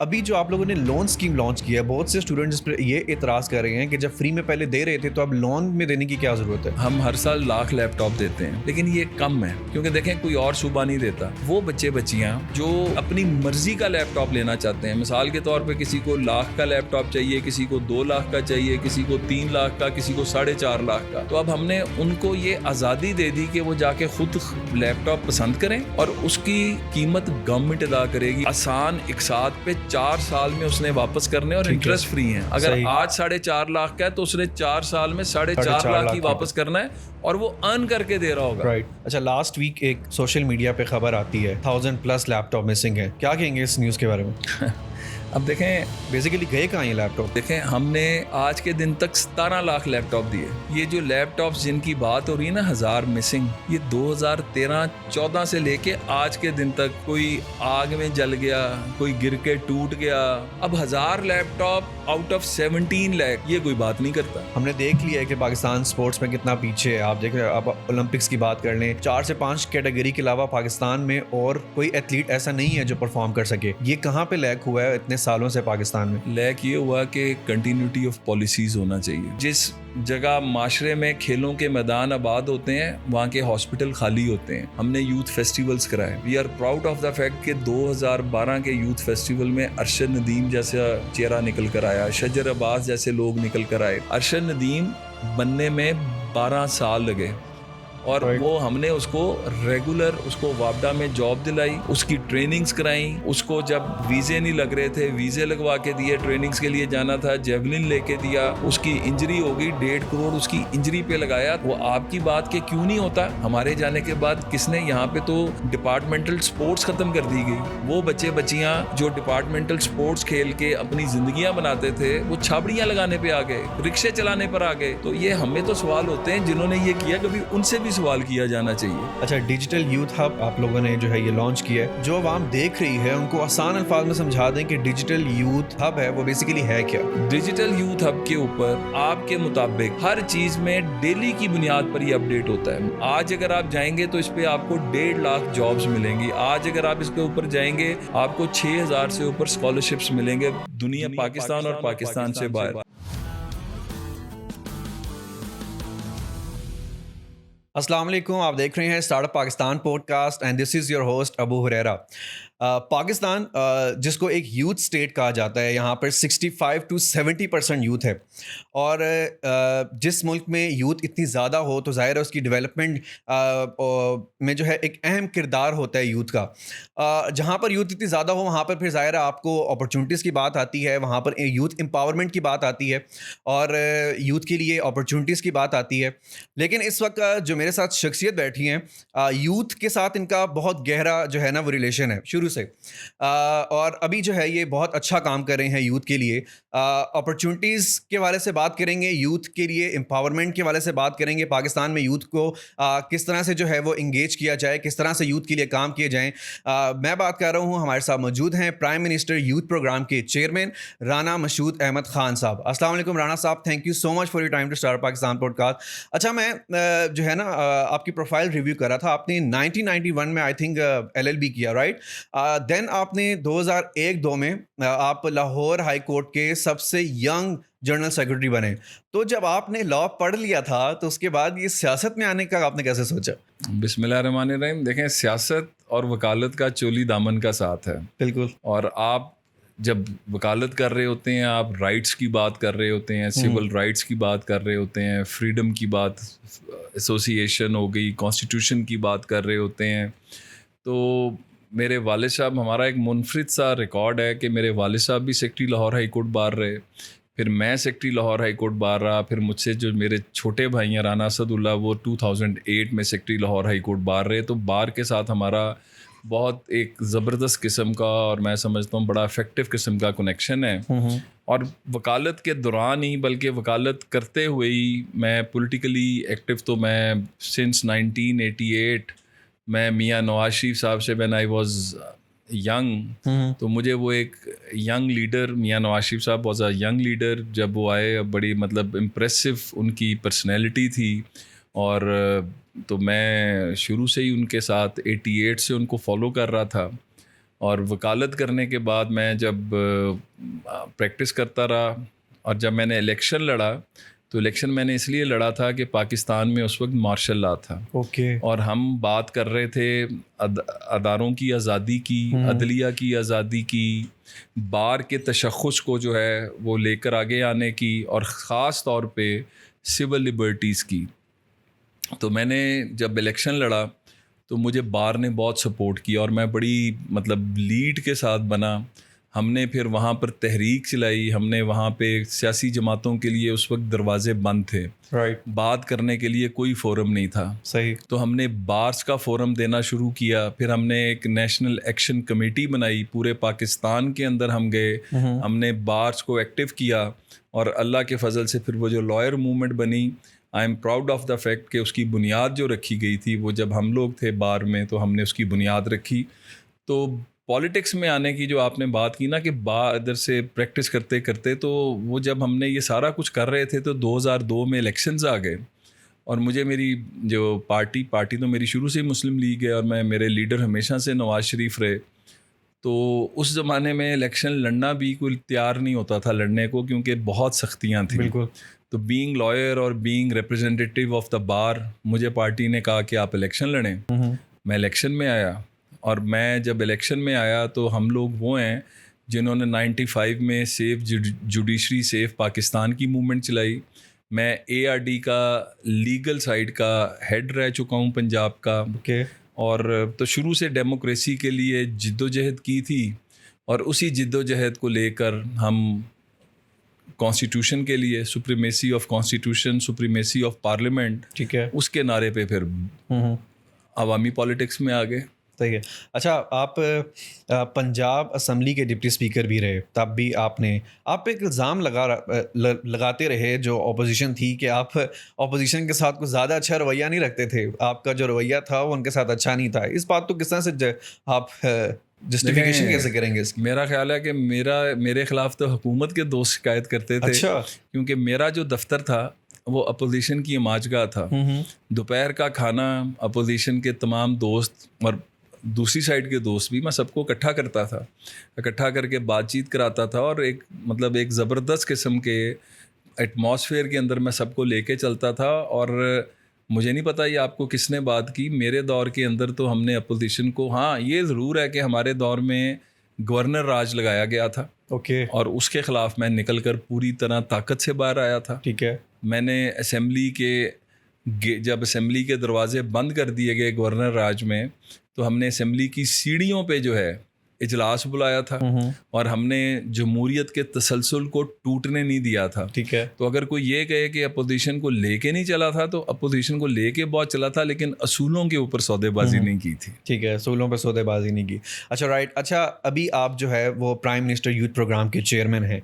ابھی جو آپ لوگوں نے لون اسکیم لانچ کیا ہے، بہت سے اسٹوڈنٹ اس پر یہ اعتراض کر رہے ہیں کہ جب فری میں پہلے دے رہے تھے تو اب لون میں دینے کی کیا ضرورت ہے؟ ہم ہر سال لاکھ لیپ ٹاپ دیتے ہیں، لیکن یہ کم ہے کیونکہ دیکھیں کوئی اور صوبہ نہیں دیتا. وہ بچے بچیاں جو اپنی مرضی کا لیپ ٹاپ لینا چاہتے ہیں، مثال کے طور پہ کسی کو 1,00,000 کا لیپ ٹاپ چاہیے، کسی کو 2,00,000 کا چاہیے، کسی کو 3,00,000 کا، کسی کو 4,50,000 کا. تو اب ہم نے ان کو یہ آزادی دے دی کہ وہ جا کے خود لیپ ٹاپ پسند کریں اور اس کی قیمت گورنمنٹ ادا کرے گی. آسان اقساط پہ 4 سال میں اس نے واپس کرنے اور انٹرسٹ فری ہیں. اگر آج 4,50,000 کا ہے تو اس نے 4 سال میں 4,50,000 کی واپس کرنا ہے اور وہ ارن کر کے دے رہا ہوگا. رائٹ. اچھا، لاسٹ ویک ایک سوشل میڈیا پہ خبر آتی ہے 1000+ لیپ ٹاپ مسنگ ہے. کیا کہیں گے اس نیوز کے بارے میں؟ اب دیکھیں بیسیکلی گئے کہاں یہ لیپ ٹاپ؟ دیکھیں ہم نے آج کے دن تک 17 لاکھ لیپ ٹاپ دیے. یہ جو لیپ ٹاپس جن کی بات ہو رہی ہے نا 1000 مسنگ، یہ 2013-14 سے لے کے آج کے دن تک کوئی آگ میں جل گیا، کوئی گر کے ٹوٹ گیا. اب 1000 لیپ ٹاپ آؤٹ آف 17 لاکھ یہ کوئی بات نہیں کرتا. ہم نے دیکھ لیا ہے کہ پاکستان سپورٹس میں کتنا پیچھے ہے. آپ دیکھ رہے ہیں، آپ اولمپکس کی بات کر لیں، 4 سے 5 کیٹیگری کے علاوہ پاکستان میں اور کوئی ایتھلیٹ ایسا نہیں ہے جو پرفارم کر سکے. یہ کہاں پہ لیک ہوا ہے اتنے سالوں سے پاکستان میں؟ لیک یہ ہوا کہ کنٹینیوٹی آف پالیسیز ہونا چاہیے. جس جگہ معاشرے میں کھیلوں کے میدان آباد ہوتے ہیں وہاں کے ہاسپٹل خالی ہوتے ہیں. ہم نے یوتھ فیسٹیولز کرائے. We are proud of the fact کہ 2012 کے یوتھ فیسٹیول میں ارشد ندیم جیسا چہرہ نکل کر آیا، شجر عباس جیسے لوگ نکل کر آئے. ارشد ندیم بننے میں 12 سال لگے اور وہ ہم نے اس کو ریگولر اس کو وابڈا میں جاب دلائی، اس کی ٹریننگز کرائیں. اس کو جب ویزے نہیں لگ رہے تھے ویزے لگوا کے دیے، ٹریننگز کے لیے جانا تھا جیولن لے کے دیا. اس کی انجری ہو گئی، 1.5 کروڑ اس کی انجری پہ لگایا. وہ آپ کی بات کہ کیوں نہیں ہوتا؟ ہمارے جانے کے بعد کس نے یہاں پہ تو ڈپارٹمنٹل سپورٹس ختم کر دی گئی. وہ بچے بچیاں جو ڈپارٹمنٹل سپورٹس کھیل کے اپنی زندگیاں بناتے تھے وہ چھابڑیاں لگانے پہ آ گئے، رکشے چلانے پر آ گئے. تو یہ ہمیں تو سوال ہوتے ہیں جنہوں نے یہ کیا، کبھی ان سے بھی سوال کیا جانا چاہیے. اچھا، ڈیجیٹل یوتھ ہب آپ لوگوں نے جو ہے یہ لانچ کیا ہے. جو عوام دیکھ رہی ہے ان کو آسان الفاظ میں سمجھا دیں کہ ڈیجیٹل یوتھ ہب ہے وہ بیسیکلی ہے کیا؟ ڈیجیٹل یوتھ ہب کے اوپر آپ کے مطابق ہر چیز میں ڈیلی کی بنیاد پر یہ اپڈیٹ ہوتا ہے. آج اگر آپ جائیں گے تو اس پہ آپ کو 1.5 لاکھ جابز ملیں گی. آج اگر آپ اس کے اوپر جائیں گے آپ کو 6,000 سے اوپر اسکالرشپس ملیں گے دنیا، پاکستان اور پاکستان سے باہر. السلام علیکم، آپ دیکھ رہے ہیں startup Pakistan podcast and this is your host Abu Huraira. Pakistan جس کو ایک یوتھ اسٹیٹ کہا جاتا ہے، یہاں پر 65 to 70% یوتھ ہے. اور جس ملک میں یوتھ اتنی زیادہ ہو تو ظاہر ہے اس کی ڈیولپمنٹ میں جو ہے ایک اہم کردار ہوتا ہے یوتھ کا. جہاں پر یوتھ اتنی زیادہ ہو وہاں پر پھر ظاہر ہے آپ کو اپرچونیٹیز کی بات آتی ہے، وہاں پر یوتھ امپاورمنٹ کی بات آتی ہے اور یوتھ کے لیے اپرچونیٹیز کی بات آتی ہے. لیکن اس وقت جو میرے ساتھ شخصیت بیٹھی ہیں، یوتھ کے ساتھ ان کا بہت گہرا جو ہے نا وہ ریلیشن ہے شروع سے، اور ابھی جو ہے یہ بہت اچھا کام کر رہے ہیں یوتھ کے لیے. اپرچونیٹیز کے حوالے سے بات کریں گے، یوتھ کے لیے امپاورمنٹ کے حوالے سے بات کریں گے، پاکستان میں یوتھ کو کس طرح سے جو ہے وہ انگیج کیا جائے، کس طرح سے یوتھ کے لیے کام کیے جائیں. میں بات کر رہا ہوں، ہمارے ساتھ موجود ہیں پرائم منسٹر یوتھ پروگرام کے چیئرمین رانا مشہود احمد خان صاحب. السلام علیکم رانا صاحب، thank you so much for your time to start Pakistan podcast. اچھا، میں جو ہے نا آپ کی پروفائل ریویو کر رہا تھا. آپ نے 1991 میں آئی تھنک LLB کیا، رائٹ؟ دین آپ نے 2001-2 میں آپ لاہور ہائی کورٹ کے سب سے ینگ جنرل سیکرٹری بنے. تو جب آپ نے لا پڑھ لیا تھا تو اس کے بعد یہ سیاست میں آنے کا آپ نے کیسے سوچا؟ بسم اللہ الرحمن الرحیم. دیکھیں، سیاست اور وکالت کا چولی دامن کا ساتھ ہے. بالکل. اور آپ جب وکالت کر رہے ہوتے ہیں آپ رائٹس کی بات کر رہے ہوتے ہیں، سول رائٹس کی بات کر رہے ہوتے ہیں، فریڈم کی بات، ایسوسی ایشن ہو گئی، کانسٹیٹیوشن کی بات کر رہے ہوتے ہیں. تو میرے والد صاحب، ہمارا ایک منفرد سا ریکارڈ ہے کہ میرے والد صاحب بھی secretary Lahore high court bar رہے، پھر میں secretary Lahore high court bar رہا، پھر مجھ سے جو میرے چھوٹے بھائی ہیں رانا اسد اللہ وہ 2008 میں secretary Lahore high court bar رہے. تو بار کے ساتھ ہمارا بہت ایک زبردست قسم کا اور میں سمجھتا ہوں بڑا افیکٹو قسم کا کنیکشن ہے. اور وکالت کے دوران ہی بلکہ وکالت کرتے ہوئے ہی میں پولیٹیکلی ایکٹیو، تو میں سنس 1988 میں میاں نواز شریف صاحب سے وین آئی واز ینگ، تو مجھے وہ ایک ینگ لیڈر، میاں نواز شریف صاحب واز اے ینگ لیڈر. جب وہ آئے بڑی مطلب امپریسو ان کی پرسنالٹی تھی، اور تو میں شروع سے ہی ان کے ساتھ 88 سے ان کو فالو کر رہا تھا. اور وکالت کرنے کے بعد میں جب پریکٹس کرتا رہا، اور جب میں نے الیکشن لڑا تو الیکشن میں نے اس لیے لڑا تھا کہ پاکستان میں اس وقت مارشل لا تھا، اور ہم بات کر رہے تھے اداروں کی آزادی کی، عدلیہ کی آزادی کی، بار کے تشخص کو جو ہے وہ لے کر آگے آنے کی، اور خاص طور پہ سول لبرٹیز کی. تو میں نے جب الیکشن لڑا تو مجھے بار نے بہت سپورٹ کیا، اور میں بڑی لیڈ کے ساتھ بنا. ہم نے پھر وہاں پر تحریک چلائی، ہم نے وہاں پہ سیاسی جماعتوں کے لیے اس وقت دروازے بند تھے، بات کرنے کے لیے کوئی فورم نہیں تھا. صحیح. تو ہم نے بارس کا فورم دینا شروع کیا. پھر ہم نے ایک نیشنل ایکشن کمیٹی بنائی، پورے پاکستان کے اندر ہم گئے، ہم نے بارس کو ایکٹیو کیا، اور اللہ کے فضل سے پھر وہ جو لائر موومنٹ بنی، I am proud of the fact کہ اس کی بنیاد جو رکھی گئی تھی وہ جب ہم لوگ تھے بار میں تو ہم نے اس کی بنیاد رکھی. تو پالیٹکس میں آنے کی جو آپ نے بات کی نا کہ ادھر سے پریکٹس کرتے کرتے، تو وہ جب ہم نے یہ سارا کچھ کر رہے تھے تو 2002 میں الیکشنز آ گئے، اور مجھے میری جو پارٹی تو میری شروع سے ہی مسلم لیگ ہے، اور میرے لیڈر ہمیشہ سے نواز شریف رہے. تو اس زمانے میں الیکشن لڑنا بھی کوئی تیار نہیں ہوتا تھا لڑنے کو، کیونکہ بہت سختیاں تھیں. بالکل. تو بینگ لائر اور بینگ ریپرزینٹیٹیو آف دا بار، مجھے پارٹی نے کہا کہ آپ الیکشن لڑیں. میں الیکشن میں آیا، اور میں جب الیکشن میں آیا تو ہم لوگ وہ ہیں جنہوں نے 95 میں سیف جوڈیشری سیف پاکستان کی موومنٹ چلائی. میں ARD کا لیگل سائڈ کا ہیڈ رہ چکا ہوں پنجاب کا. اور تو شروع سے ڈیموکریسی کے لیے جد و جہد کی تھی، اور اسی جد و جہد کو لے کر ہم کانسٹیٹیوشن کے لیے supremacy of constitution, supremacy of parliament, ٹھیک ہے، اس کے نعرے پہ پھر عوامی پالیٹکس میں آ گئے. صحیح ہے. اچھا، آپ پنجاب اسمبلی کے ڈپٹی اسپیکر بھی رہے، تب بھی آپ ایک الزام لگاتے رہے جو اپوزیشن تھی کہ آپ اپوزیشن کے ساتھ کچھ زیادہ اچھا رویہ نہیں رکھتے تھے. آپ کا جو رویہ تھا وہ ان کے ساتھ اچھا نہیں تھا. اس بات کو کس طرح سے آپ جسٹیفیکیشن کیسے کریں گے اس کی؟ میرا خیال ہے کہ میرے خلاف تو حکومت کے دوست شکایت کرتے تھے. اچھا. کیونکہ میرا جو دفتر تھا وہ اپوزیشن کی اماج گاہ تھا. دوپہر کا کھانا اپوزیشن کے تمام دوست اور دوسری سائڈ کے دوست بھی، میں سب کو اکٹھا کرتا تھا، اکٹھا کر کے بات چیت کراتا تھا، اور ایک زبردست قسم کے ایٹماسفیئر کے اندر میں سب کو لے کے چلتا تھا. اور مجھے نہیں پتا یہ آپ کو کس نے بات کی، میرے دور کے اندر تو ہم نے اپوزیشن کو، ہاں یہ ضرور ہے کہ ہمارے دور میں گورنر راج لگایا گیا تھا، اور اس کے خلاف میں نکل کر پوری طرح طاقت سے باہر آیا تھا. ٹھیک ہے. میں نے جب اسمبلی کے دروازے بند کر دیے گئے گورنر راج میں، تو ہم نے اسمبلی کی سیڑھیوں پہ جو ہے اجلاس بلایا تھا، اور ہم نے جمہوریت کے تسلسل کو ٹوٹنے نہیں دیا تھا. ٹھیک ہے. تو اگر کوئی یہ کہے کہ اپوزیشن کو لے کے نہیں چلا تھا، تو اپوزیشن کو لے کے بہت چلا تھا، لیکن اصولوں کے اوپر سودے بازی نہیں کی تھی. ٹھیک ہے، اصولوں پہ سودے بازی نہیں کی. اچھا، رائٹ. اچھا، ابھی آپ جو ہے وہ پرائم منسٹر یوتھ پروگرام کے چیئرمین ہیں،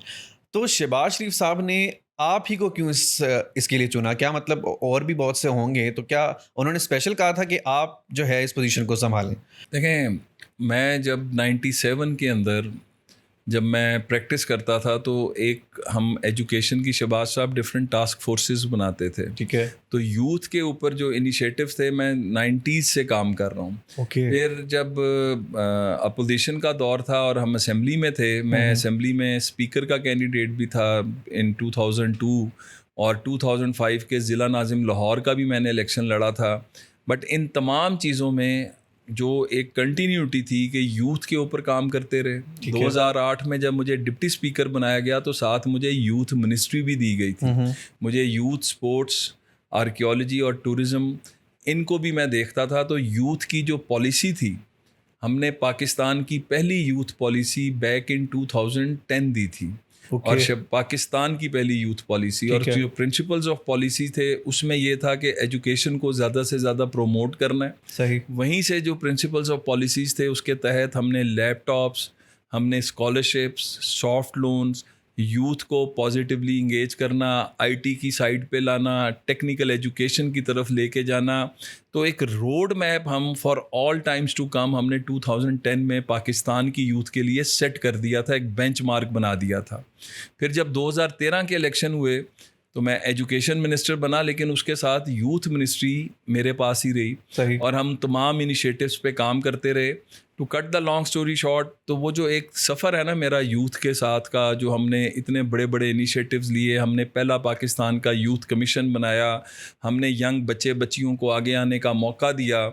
تو شہباز شریف صاحب نے آپ ہی کو کیوں اس کے لیے چنا؟ کیا مطلب اور بھی بہت سے ہوں گے، تو کیا انہوں نے اسپیشل کہا تھا کہ آپ جو ہے اس پوزیشن کو سنبھالیں؟ دیکھیں، میں جب 97 کے اندر جب میں پریکٹس کرتا تھا تو ہم ایجوکیشن کی شہباز صاحب ڈفرینٹ ٹاسک فورسز بناتے تھے. ٹھیک ہے. تو یوتھ کے اوپر جو انیشیٹو تھے میں 90s سے کام کر رہا ہوں. پھر جب اپوزیشن کا دور تھا اور ہم اسمبلی میں تھے، میں اسمبلی میں اسپیکر کا کینڈیڈیٹ بھی تھا ان 2002، اور 2005 کے ضلع ناظم لاہور کا بھی میں نے الیکشن لڑا تھا. بٹ ان تمام چیزوں میں جو ایک کنٹینیوٹی تھی کہ یوتھ کے اوپر کام کرتے رہے. 2008 میں جب مجھے ڈپٹی اسپیکر بنایا گیا تو ساتھ مجھے یوتھ منسٹری بھی دی گئی تھی. مجھے یوتھ سپورٹس، آرکیولوجی اور ٹورزم ان کو بھی میں دیکھتا تھا. تو یوتھ کی جو پالیسی تھی، ہم نے پاکستان کی پہلی یوتھ پالیسی بیک ان 2010 دی تھی، اور پاکستان کی پہلی یوتھ پالیسی. اور جو پرنسپلز آف پالیسی تھے اس میں یہ تھا کہ ایجوکیشن کو زیادہ سے زیادہ پروموٹ کرنا ہے. صحیح. وہیں سے جو پرنسپلز آف پالیسیز تھے اس کے تحت ہم نے لیپ ٹاپس، ہم نے اسکالرشپس، سافٹ لونز، یوتھ کو پازیٹیولی انگیج کرنا، IT کی سائڈ پہ لانا، ٹیکنیکل ایجوکیشن کی طرف لے کے جانا. تو ایک روڈ میپ ہم for all times to come ہم نے 2010 میں پاکستان کی یوتھ کے لیے سیٹ کر دیا تھا، ایک بینچ مارک بنا دیا تھا. پھر جب 2013 کے الیکشن ہوئے تو میں ایجوکیشن منسٹر بنا، لیکن اس کے ساتھ یوتھ منسٹری میرے پاس ہی رہی. صحیح. اور ہم تمام انیشیٹوز پہ کام کرتے رہے. To cut the long story short, تو وہ جو ایک سفر ہے نا میرا یوتھ کے ساتھ کا، جو ہم نے اتنے بڑے بڑے انیشیٹوز لیے، ہم نے پہلا پاکستان کا یوتھ کمیشن بنایا، ہم نے ینگ بچیوں کو آگے آنے کا موقع دیا.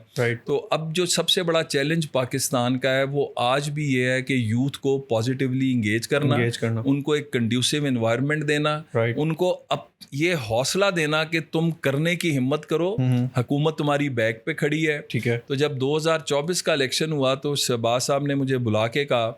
تو اب جو سب سے بڑا چیلنج پاکستان کا ہے وہ آج بھی یہ ہے کہ یوتھ کو پازیٹیولی انگیج کرنا، ان کو ایک کنڈیوسو انوائرمنٹ دینا، ان کو اب یہ حوصلہ دینا کہ تم کرنے کی ہمت کرو، حکومت تمہاری بیک پہ کھڑی ہے. ٹھیک ہے. تو جب 2024 کا الیکشن ہوا تو شہباز صاحب نے مجھے بلا کے کہا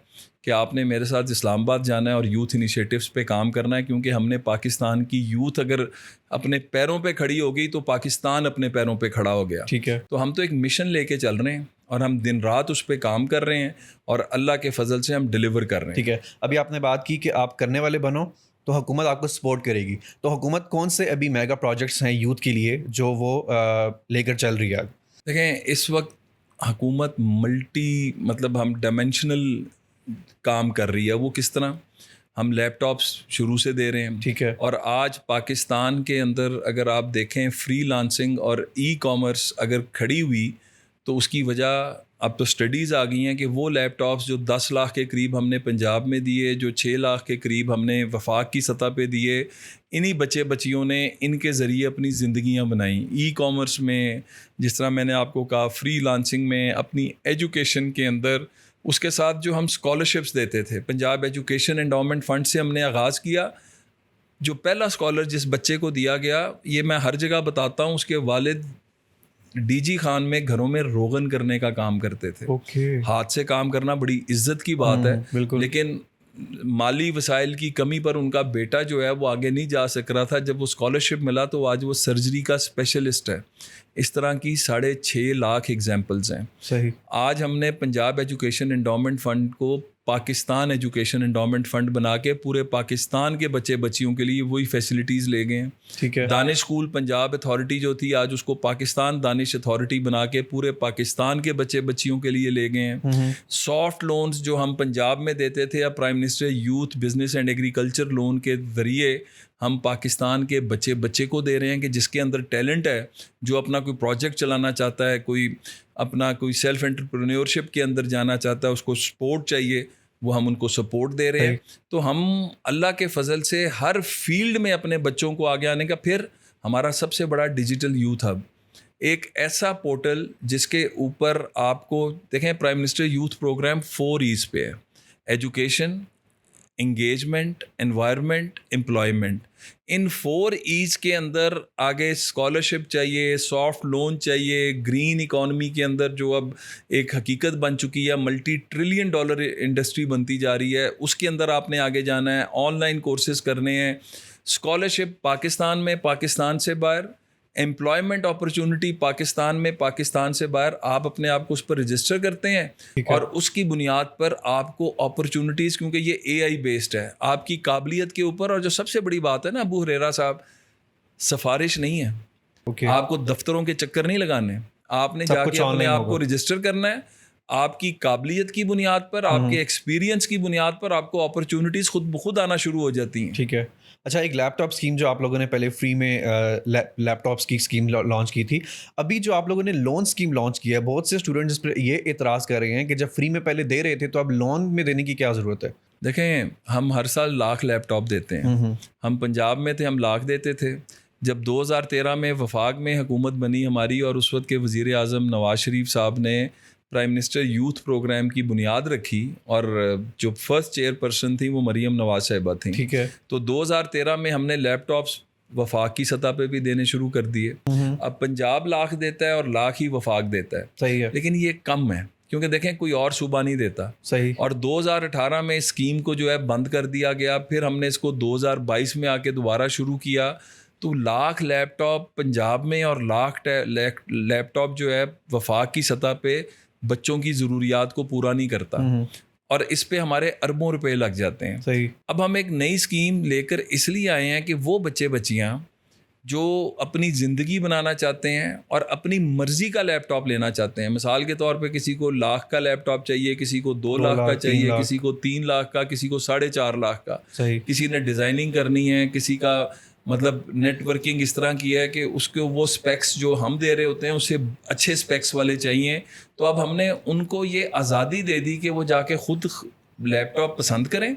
کہ آپ نے میرے ساتھ اسلام آباد جانا ہے اور یوتھ انیشیٹوز پہ کام کرنا ہے، کیونکہ ہم نے پاکستان کی یوتھ اگر اپنے پیروں پہ کھڑی ہو گئی تو پاکستان اپنے پیروں پہ کھڑا ہو گیا. ٹھیک ہے. تو ہم تو ایک مشن لے کے چل رہے ہیں اور ہم دن رات اس پہ کام کر رہے ہیں اور اللہ کے فضل سے ہم ڈیلیور کر رہے ہیں. ٹھیک ہے. ابھی آپ نے بات کی کہ آپ کرنے والے بنو تو حکومت آپ کو سپورٹ کرے گی، تو حکومت کون سے ابھی میگا پروجیکٹس ہیں یوتھ کے لیے جو وہ لے کر چل رہی ہے؟ دیکھیں اس وقت حکومت مطلب ہم ڈائمینشنل کام کر رہی ہے. وہ کس طرح؟ ہم لیپ ٹاپس شروع سے دے رہے ہیں. ٹھیک ہے. اور آج پاکستان کے اندر اگر آپ دیکھیں فری لانسنگ اور ای کامرس اگر کھڑی ہوئی تو اس کی وجہ اب تو اسٹڈیز آ گئی ہیں کہ وہ لیپ ٹاپس جو 10 لاکھ کے قریب ہم نے پنجاب میں دیے، جو 6 لاکھ کے قریب ہم نے وفاق کی سطح پہ دیے، انہی بچیوں نے ان کے ذریعے اپنی زندگیاں بنائیں. ای کامرس میں جس طرح میں نے آپ کو کہا، فری لانسنگ میں، اپنی ایجوکیشن کے اندر، اس کے ساتھ جو ہم اسکالرشپس دیتے تھے، پنجاب ایجوکیشن انڈاؤمنٹ فنڈ سے ہم نے آغاز کیا. جو پہلا اسکالر جس بچے کو دیا گیا، یہ میں ہر جگہ بتاتا ہوں، اس کے والد ڈی جی خان میں گھروں میں روغن کرنے کا کام کرتے تھے. ہاتھ سے کام کرنا بڑی عزت کی بات ہے، لیکن مالی وسائل کی کمی پر ان کا بیٹا جو ہے وہ آگے نہیں جا سک رہا تھا. جب وہ اسکالرشپ ملا تو آج وہ سرجری کا اسپیشلسٹ ہے. اس طرح کی 6.5 لاکھ ایگزامپلز ہیں. صحیح. آج ہم نے پنجاب ایجوکیشن انڈاؤمنٹ فنڈ کو پاکستان ایجوکیشن انڈاؤمنٹ فنڈ بنا کے پورے پاکستان کے بچیوں کے لیے وہی فیسلٹیز لے گئے ہیں. ٹھیک ہے. دانش اسکول پنجاب اتھارٹی جو تھی، آج اس کو پاکستان دانش اتھارٹی بنا کے پورے پاکستان کے بچیوں کے لیے لے گئے ہیں. سافٹ لونز جو ہم پنجاب میں دیتے تھے، اب prime minister youth business and agriculture loan کے ذریعے ہم پاکستان کے بچے کو دے رہے ہیں کہ جس کے اندر ٹیلنٹ ہے، جو اپنا کوئی پروجیکٹ چلانا چاہتا ہے، کوئی سیلف انٹرپرینیورشپ کے اندر جانا چاہتا ہے، اس کو سپورٹ چاہیے، وہ ہم ان کو سپورٹ دے رہے ہیں. تو ہم اللہ کے فضل سے ہر فیلڈ میں اپنے بچوں کو آگے آنے کا. پھر ہمارا سب سے بڑا ڈیجیٹل یوتھ ہب، ایک ایسا پورٹل جس کے اوپر آپ کو دیکھیں، prime minister youth programme 4 Es پہ ہے: ایجوکیشن، انگیجمنٹ، انوائرمنٹ، امپلائمنٹ. ان 4 ایز کے اندر آگے اسکالرشپ چاہیے، سافٹ لون چاہیے، گرین اکانومی کے اندر جو اب ایک حقیقت بن چکی ہے، ملٹی ٹریلین ڈالر انڈسٹری بنتی جا رہی ہے، اس کے اندر آپ نے آگے جانا ہے. آن لائن کورسز کرنے ہیں، اسکالرشپ پاکستان میں، پاکستان سے باہر، امپلائمنٹ اپرچونٹی پاکستان میں، پاکستان سے باہر. آپ اپنے آپ کو اس پر رجسٹر کرتے ہیں اور اس کی بنیاد پر آپ کو اپرچونٹیز، کیونکہ یہ اے آئی بیسڈ ہے، آپ کی قابلیت کے اوپر. اور جو سب سے بڑی بات ہے نا ابو ہریرہ صاحب، سفارش نہیں ہے. آپ کو دفتروں کے چکر نہیں لگانے، آپ نے جا کے اپنے آپ کو رجسٹر کرنا ہے. آپ کی قابلیت کی بنیاد پر، آپ کے ایکسپیرینس کی بنیاد پر آپ کو اپرچونٹیز خود بخود آنا شروع ہو جاتی ہیں. ٹھیک ہے. اچھا، ایک لیپ ٹاپ اسکیم جو آپ لوگوں نے پہلے فری میں لیپ ٹاپس کی اسکیم لانچ کی تھی، ابھی جو آپ لوگوں نے لون اسکیم لانچ کی ہے، بہت سے اسٹوڈنٹس اس پر یہ اعتراض کر رہے ہیں کہ جب فری میں پہلے دے رہے تھے تو اب لون میں دینے کی کیا ضرورت ہے؟ دیکھیں، ہم ہر سال لاکھ لیپ ٹاپ دیتے ہیں. ہم پنجاب میں تھے، ہم لاکھ دیتے تھے. جب 2013 میں وفاق میں حکومت بنی ہماری، اور اس وقت کے وزیر اعظم نواز شریف صاحب نے پرائم منسٹر یوتھ پروگرام کی بنیاد رکھی، اور جو فرسٹ چیئر پرسن تھیں وہ مریم نواز صاحبہ تھیں. ٹھیک ہے. تو 2013 میں ہم نے لیپ ٹاپس وفاق کی سطح پہ بھی دینے شروع کر دیے. اب پنجاب لاکھ دیتا ہے اور لاکھ ہی وفاق دیتا ہے. صحیح ہے. لیکن یہ کم ہے، کیونکہ دیکھیں کوئی اور صوبہ نہیں دیتا. صحیح. اور 2018 میں اسکیم کو جو ہے بند کر دیا گیا. پھر ہم نے اس کو 2022 میں آ کے دوبارہ شروع کیا. تو لاکھ لیپ ٹاپ پنجاب میں اور لاکھ لیپ ٹاپ جو ہے وفاق کی سطح پہ بچوں کی ضروریات کو پورا نہیں کرتا، اور اس پہ ہمارے اربوں روپے لگ جاتے ہیں. صحیح. اب ہم ایک نئی اسکیم لے کر اس لیے آئے ہیں کہ وہ بچیاں جو اپنی زندگی بنانا چاہتے ہیں اور اپنی مرضی کا لیپ ٹاپ لینا چاہتے ہیں. مثال کے طور پہ کسی کو 1 لاکھ کا لیپ ٹاپ چاہیے، کسی کو 2 لاکھ کا چاہیے، کسی کو 3 لاکھ کا، کسی کو 4.5 لاکھ کا. صحیح. کسی نے ڈیزائننگ کرنی ہے، کسی کا مطلب نیٹ ورکنگ اس طرح کی ہے کہ اس کو وہ اسپیکس جو ہم دے رہے ہوتے ہیں اسے اچھے اسپیکس والے چاہیے. تو اب ہم نے ان کو یہ آزادی دے دی کہ وہ جا کے خود لیپ ٹاپ پسند کریں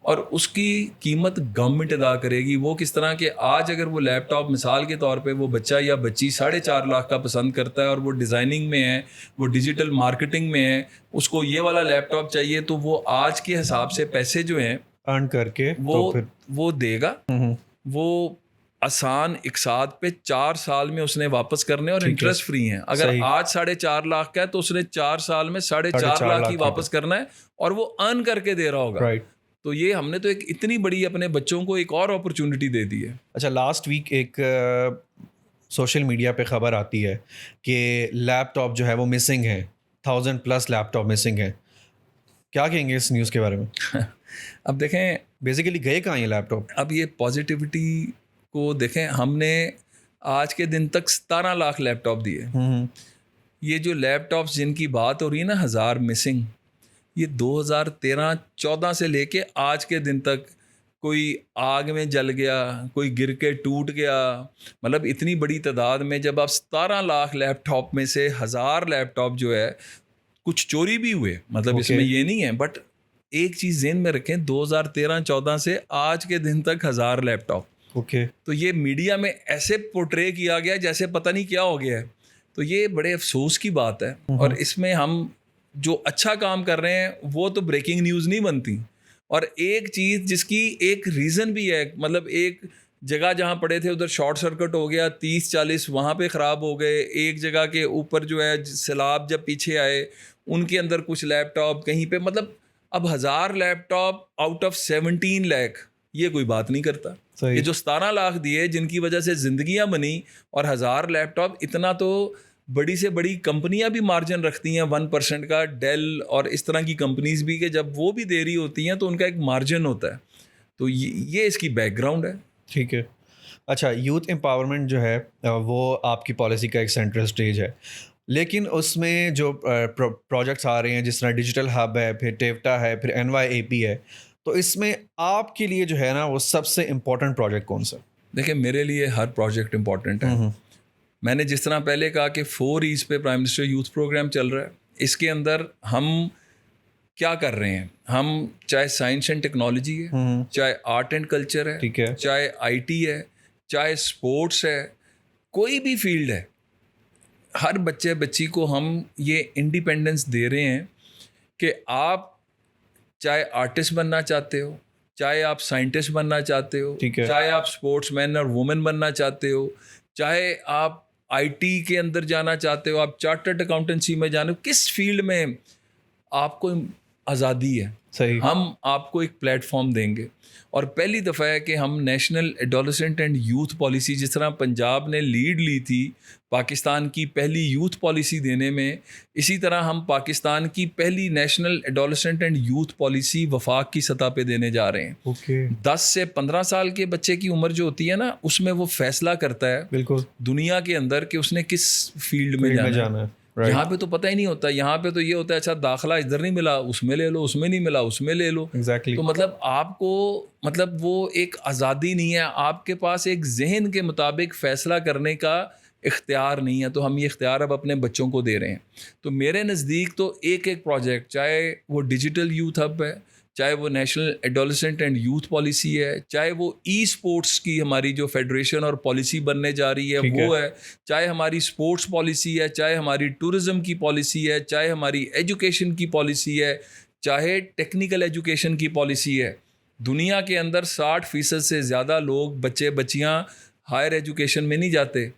اور اس کی قیمت گورنمنٹ ادا کرے گی. وہ کس طرح کہ آج اگر وہ لیپ ٹاپ مثال کے طور پہ وہ بچہ یا بچی 4.5 لاکھ کا پسند کرتا ہے اور وہ ڈیزائننگ میں ہے, وہ ڈیجیٹل مارکیٹنگ میں ہے, اس کو یہ والا لیپ ٹاپ چاہیے, تو وہ آج کے حساب سے پیسے جو ہیں ارن کر کے وہ دے گا. وہ آسان اقساط پہ 4 سال میں اس نے واپس کرنے اور انٹرسٹ فری ہیں. اگر آج 4.5 لاکھ کا ہے تو اس نے 4 سال میں 4.5 لاکھ ہی واپس کرنا ہے اور وہ ارن کر کے دے رہا ہوگا. تو یہ ہم نے تو ایک اتنی بڑی اپنے بچوں کو ایک اور اپرچونٹی دے دی ہے. اچھا, لاسٹ ویک ایک سوشل میڈیا پہ خبر آتی ہے کہ لیپ ٹاپ جو ہے وہ مسنگ ہے, 1000+ لیپ ٹاپ مسنگ ہے. کیا کہیں گے اس نیوز کے بارے میں؟ اب دیکھیں بیسیکلی گئے کہاں یہ لیپ ٹاپ؟ اب یہ پازیٹیوٹی کو دیکھیں, ہم نے آج کے دن تک 17 لاکھ لیپ ٹاپ دیے. یہ جو لیپ ٹاپس جن کی بات ہو رہی ہے نا 1000 مسنگ, یہ 2013-14 سے لے کے آج کے دن تک کوئی آگ میں جل گیا, کوئی گر کے ٹوٹ گیا, مطلب اتنی بڑی تعداد میں جب آپ 17 لاکھ لیپ ٹاپ میں سے 1000 لیپ ٹاپ جو ہے کچھ چوری بھی ہوئے, مطلب اس میں یہ نہیں ہے, بٹ ایک چیز ذہن میں رکھیں 2013-14 سے آج کے دن تک 1000 لیپ ٹاپ. تو یہ میڈیا میں ایسے پورٹرے کیا گیا جیسے پتہ نہیں کیا ہو گیا ہے. تو یہ بڑے افسوس کی بات ہے, اور اس میں ہم جو اچھا کام کر رہے ہیں وہ تو بریکنگ نیوز نہیں بنتی. اور ایک چیز جس کی ایک ریزن بھی ہے, مطلب ایک جگہ جہاں پڑے تھے ادھر شارٹ سرکٹ ہو گیا, 30-40 وہاں پہ خراب ہو گئے. ایک جگہ کے اوپر جو ہے سیلاب جب پیچھے آئے ان کے اندر کچھ لیپ ٹاپ کہیں پہ, مطلب اب 1000 لیپ ٹاپ آؤٹ آف 17 لاکھ یہ کوئی بات نہیں کرتا. یہ جو 17 لاکھ دیے جن کی وجہ سے زندگیاں بنی, اور 1000 لیپ ٹاپ, اتنا تو بڑی سے بڑی کمپنیاں بھی مارجن رکھتی ہیں 1% کا, ڈیل اور اس طرح کی کمپنیز بھی, کہ جب وہ بھی دے رہی ہوتی ہیں تو ان کا ایک مارجن ہوتا ہے. تو یہ اس کی بیک گراؤنڈ ہے. ٹھیک ہے. اچھا, یوتھ امپاورمنٹ جو ہے وہ آپ کی پالیسی کا ایک سینٹرل اسٹیج ہے, لیکن اس میں جو پروجیکٹس آ رہے ہیں جس طرح ڈیجیٹل ہب ہے, پھر ٹیوٹا ہے, پھر NYAP ہے, تو اس میں آپ کے لیے جو ہے نا وہ سب سے امپورٹنٹ پروجیکٹ کون سا؟ دیکھیں میرے لیے ہر پروجیکٹ امپورٹنٹ ہے. میں نے جس طرح پہلے کہا کہ 4 E's پہ پرائم منسٹر یوتھ پروگرام چل رہا ہے, اس کے اندر ہم کیا کر رہے ہیں, ہم چاہے سائنس اینڈ ٹیکنالوجی ہے, چاہے آرٹ اینڈ کلچر ہے, چاہے IT ہے, چاہے اسپورٹس ہے, کوئی بھی فیلڈ ہے, ہر بچے بچی کو ہم یہ انڈیپینڈنس دے رہے ہیں کہ آپ چاہے آرٹسٹ بننا چاہتے ہو, چاہے آپ سائنٹسٹ بننا چاہتے ہو, چاہے آپ اسپورٹس مین اور وومن بننا چاہتے ہو, چاہے آپ IT کے اندر جانا چاہتے ہو, آپ چارٹرڈ اکاؤنٹنسی میں جانا, کس فیلڈ میں آپ کو آزادی ہے, ہم آپ کو ایک پلیٹ فارم دیں گے. اور پہلی دفعہ ہے کہ ہم national adolescent and youth policy, جس طرح پنجاب نے لیڈ لی تھی پاکستان کی پہلی یوتھ پالیسی دینے میں, اسی طرح ہم پاکستان کی پہلی national adolescent and youth policy وفاق کی سطح پہ دینے جا رہے ہیں. 10 سے 15 سال کے بچے کی عمر جو ہوتی ہے نا, اس میں وہ فیصلہ کرتا ہے بالکل دنیا کے اندر کہ اس نے کس فیلڈ میں جانا ہے. یہاں پہ تو پتہ ہی نہیں ہوتا, یہاں پہ تو یہ ہوتا ہے اچھا داخلہ ادھر نہیں ملا اس میں لے لو, اس میں نہیں ملا اس میں لے لو. تو مطلب آپ کو مطلب وہ ایک آزادی نہیں ہے, آپ کے پاس ایک ذہن کے مطابق فیصلہ کرنے کا اختیار نہیں ہے. تو ہم یہ اختیار اب اپنے بچوں کو دے رہے ہیں. تو میرے نزدیک تو ایک پروجیکٹ, چاہے وہ ڈیجیٹل یوتھ ہب ہے, چاہے وہ national adolescent and youth policy ہے, چاہے وہ اسپورٹس کی ہماری جو فیڈریشن اور پالیسی بننے جا رہی ہے وہ ہے, چاہے ہماری اسپورٹس پالیسی ہے, چاہے ہماری ٹورزم کی پالیسی ہے, چاہے ہماری ایجوکیشن کی پالیسی ہے, چاہے ٹیکنیکل ایجوکیشن کی پالیسی ہے. دنیا کے اندر 60% سے زیادہ لوگ بچے بچیاں ہائر ایجوکیشن میں نہیں جاتے,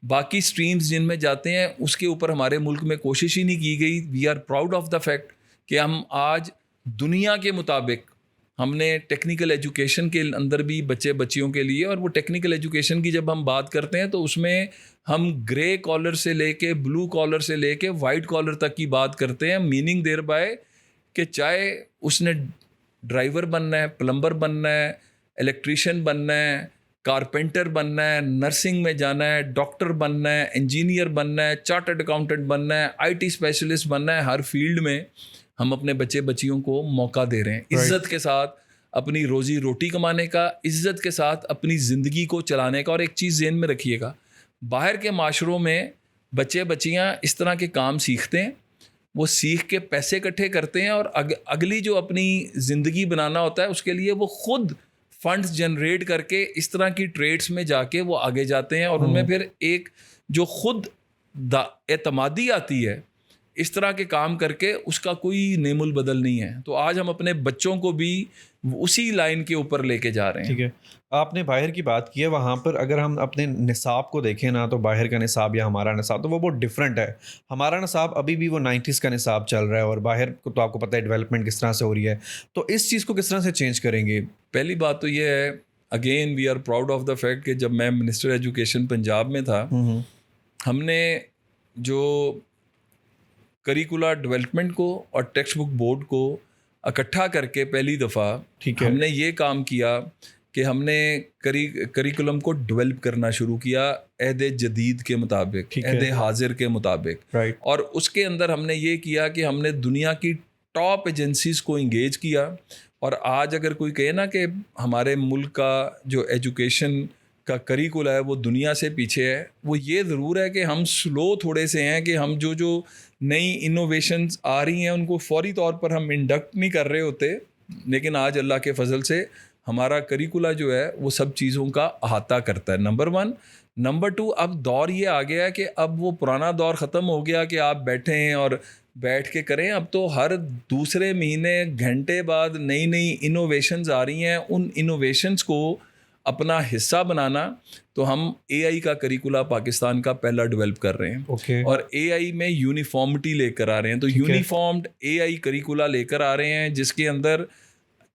باقی سٹریمز جن میں جاتے ہیں اس کے اوپر ہمارے ملک میں کوشش ہی نہیں کی گئی. We are proud of the fact کہ ہم آج دنیا کے مطابق ہم نے ٹیکنیکل ایجوکیشن کے اندر بھی بچے بچیوں کے لیے, اور وہ ٹیکنیکل ایجوکیشن کی جب ہم بات کرتے ہیں تو اس میں ہم گرے کالر سے لے کے بلو کالر سے لے کے وائٹ کالر تک کی بات کرتے ہیں. میننگ دیر بائے کہ چاہے اس نے ڈرائیور بننا ہے, پلمبر بننا ہے, الیکٹریشین بننا ہے, کارپینٹر بننا ہے, نرسنگ میں جانا ہے, ڈاکٹر بننا ہے, انجینئر بننا ہے, چارٹرڈ اکاؤنٹنٹ بننا ہے, IT اسپیشلسٹ بننا ہے, ہر فیلڈ میں ہم اپنے بچے بچیوں کو موقع دے رہے ہیں عزت کے ساتھ. اپنی روزی روٹی کمانے کا, عزت کے ساتھ اپنی زندگی کو چلانے کا. اور ایک چیز ذہن میں رکھیے گا, باہر کے معاشروں میں بچے بچیاں اس طرح کے کام سیکھتے ہیں, وہ سیکھ کے پیسے اکٹھے کرتے ہیں, اور اگلی جو اپنی زندگی بنانا ہوتا ہے اس کے لیے وہ خود فنڈز جنریٹ کر کے اس طرح کی ٹریڈس میں جا کے وہ آگے جاتے ہیں, اور ان میں پھر ایک جو خود اعتمادی آتی ہے اس طرح کے کام کر کے, اس کا کوئی نیم البدل نہیں ہے. تو آج ہم اپنے بچوں کو بھی اسی لائن کے اوپر لے کے جا رہے ہیں. ٹھیک ہے, آپ نے باہر کی بات کی ہے, وہاں پر اگر ہم اپنے نصاب کو دیکھیں نا, تو باہر کا نصاب یا ہمارا نصاب تو وہ بہت ڈفرینٹ ہے. ہمارا نصاب ابھی بھی وہ 90s کا نصاب چل رہا ہے, اور باہر کو تو آپ کو پتہ ہے ڈیولپمنٹ کس طرح سے ہو رہی ہے. تو اس چیز کو کس طرح سے چینج کریں گے؟ پہلی بات تو یہ ہے, again we are proud of the fact کہ جب میں منسٹر ایجوکیشن پنجاب میں تھا, ہم نے جو کریکولر ڈیولپمنٹ کو اور ٹیکسٹ بک بورڈ کو اکٹھا کر کے پہلی دفعہ ہم نے یہ کام کیا کہ ہم نے کریکولم کو ڈیولپ کرنا شروع کیا عہد جدید کے مطابق, عہد حاضر کے مطابق. اور اس کے اندر ہم نے یہ کیا کہ ہم نے دنیا کی ٹاپ ایجنسیز کو انگیج کیا. اور آج اگر کوئی کہے نا کہ ہمارے ملک کا جو ایجوکیشن کا کریکولا ہے وہ دنیا سے پیچھے ہے, وہ یہ ضرور ہے کہ ہم سلو تھوڑے سے ہیں, کہ ہم جو نئی انوویشنز آ رہی ہیں ان کو فوری طور پر ہم انڈکٹ نہیں کر رہے ہوتے. لیکن آج اللہ کے فضل سے ہمارا کریکولا جو ہے وہ سب چیزوں کا احاطہ کرتا ہے. نمبر 1. نمبر 2, اب دور یہ آ گیا ہے کہ اب وہ پرانا دور ختم ہو گیا کہ آپ بیٹھیں اور بیٹھ کے کریں. اب تو ہر دوسرے مہینے گھنٹے بعد نئی نئی انوویشنز آ رہی ہیں. ان انوویشنز کو اپنا حصہ بنانا, تو ہم اے آئی کا کریکولا پاکستان کا پہلا ڈیولپ کر رہے ہیں. اور اے آئی میں یونیفارمٹی لے کر آ رہے ہیں. تو یونیفارمڈ اے آئی کریکولا لے کر آ رہے ہیں, جس کے اندر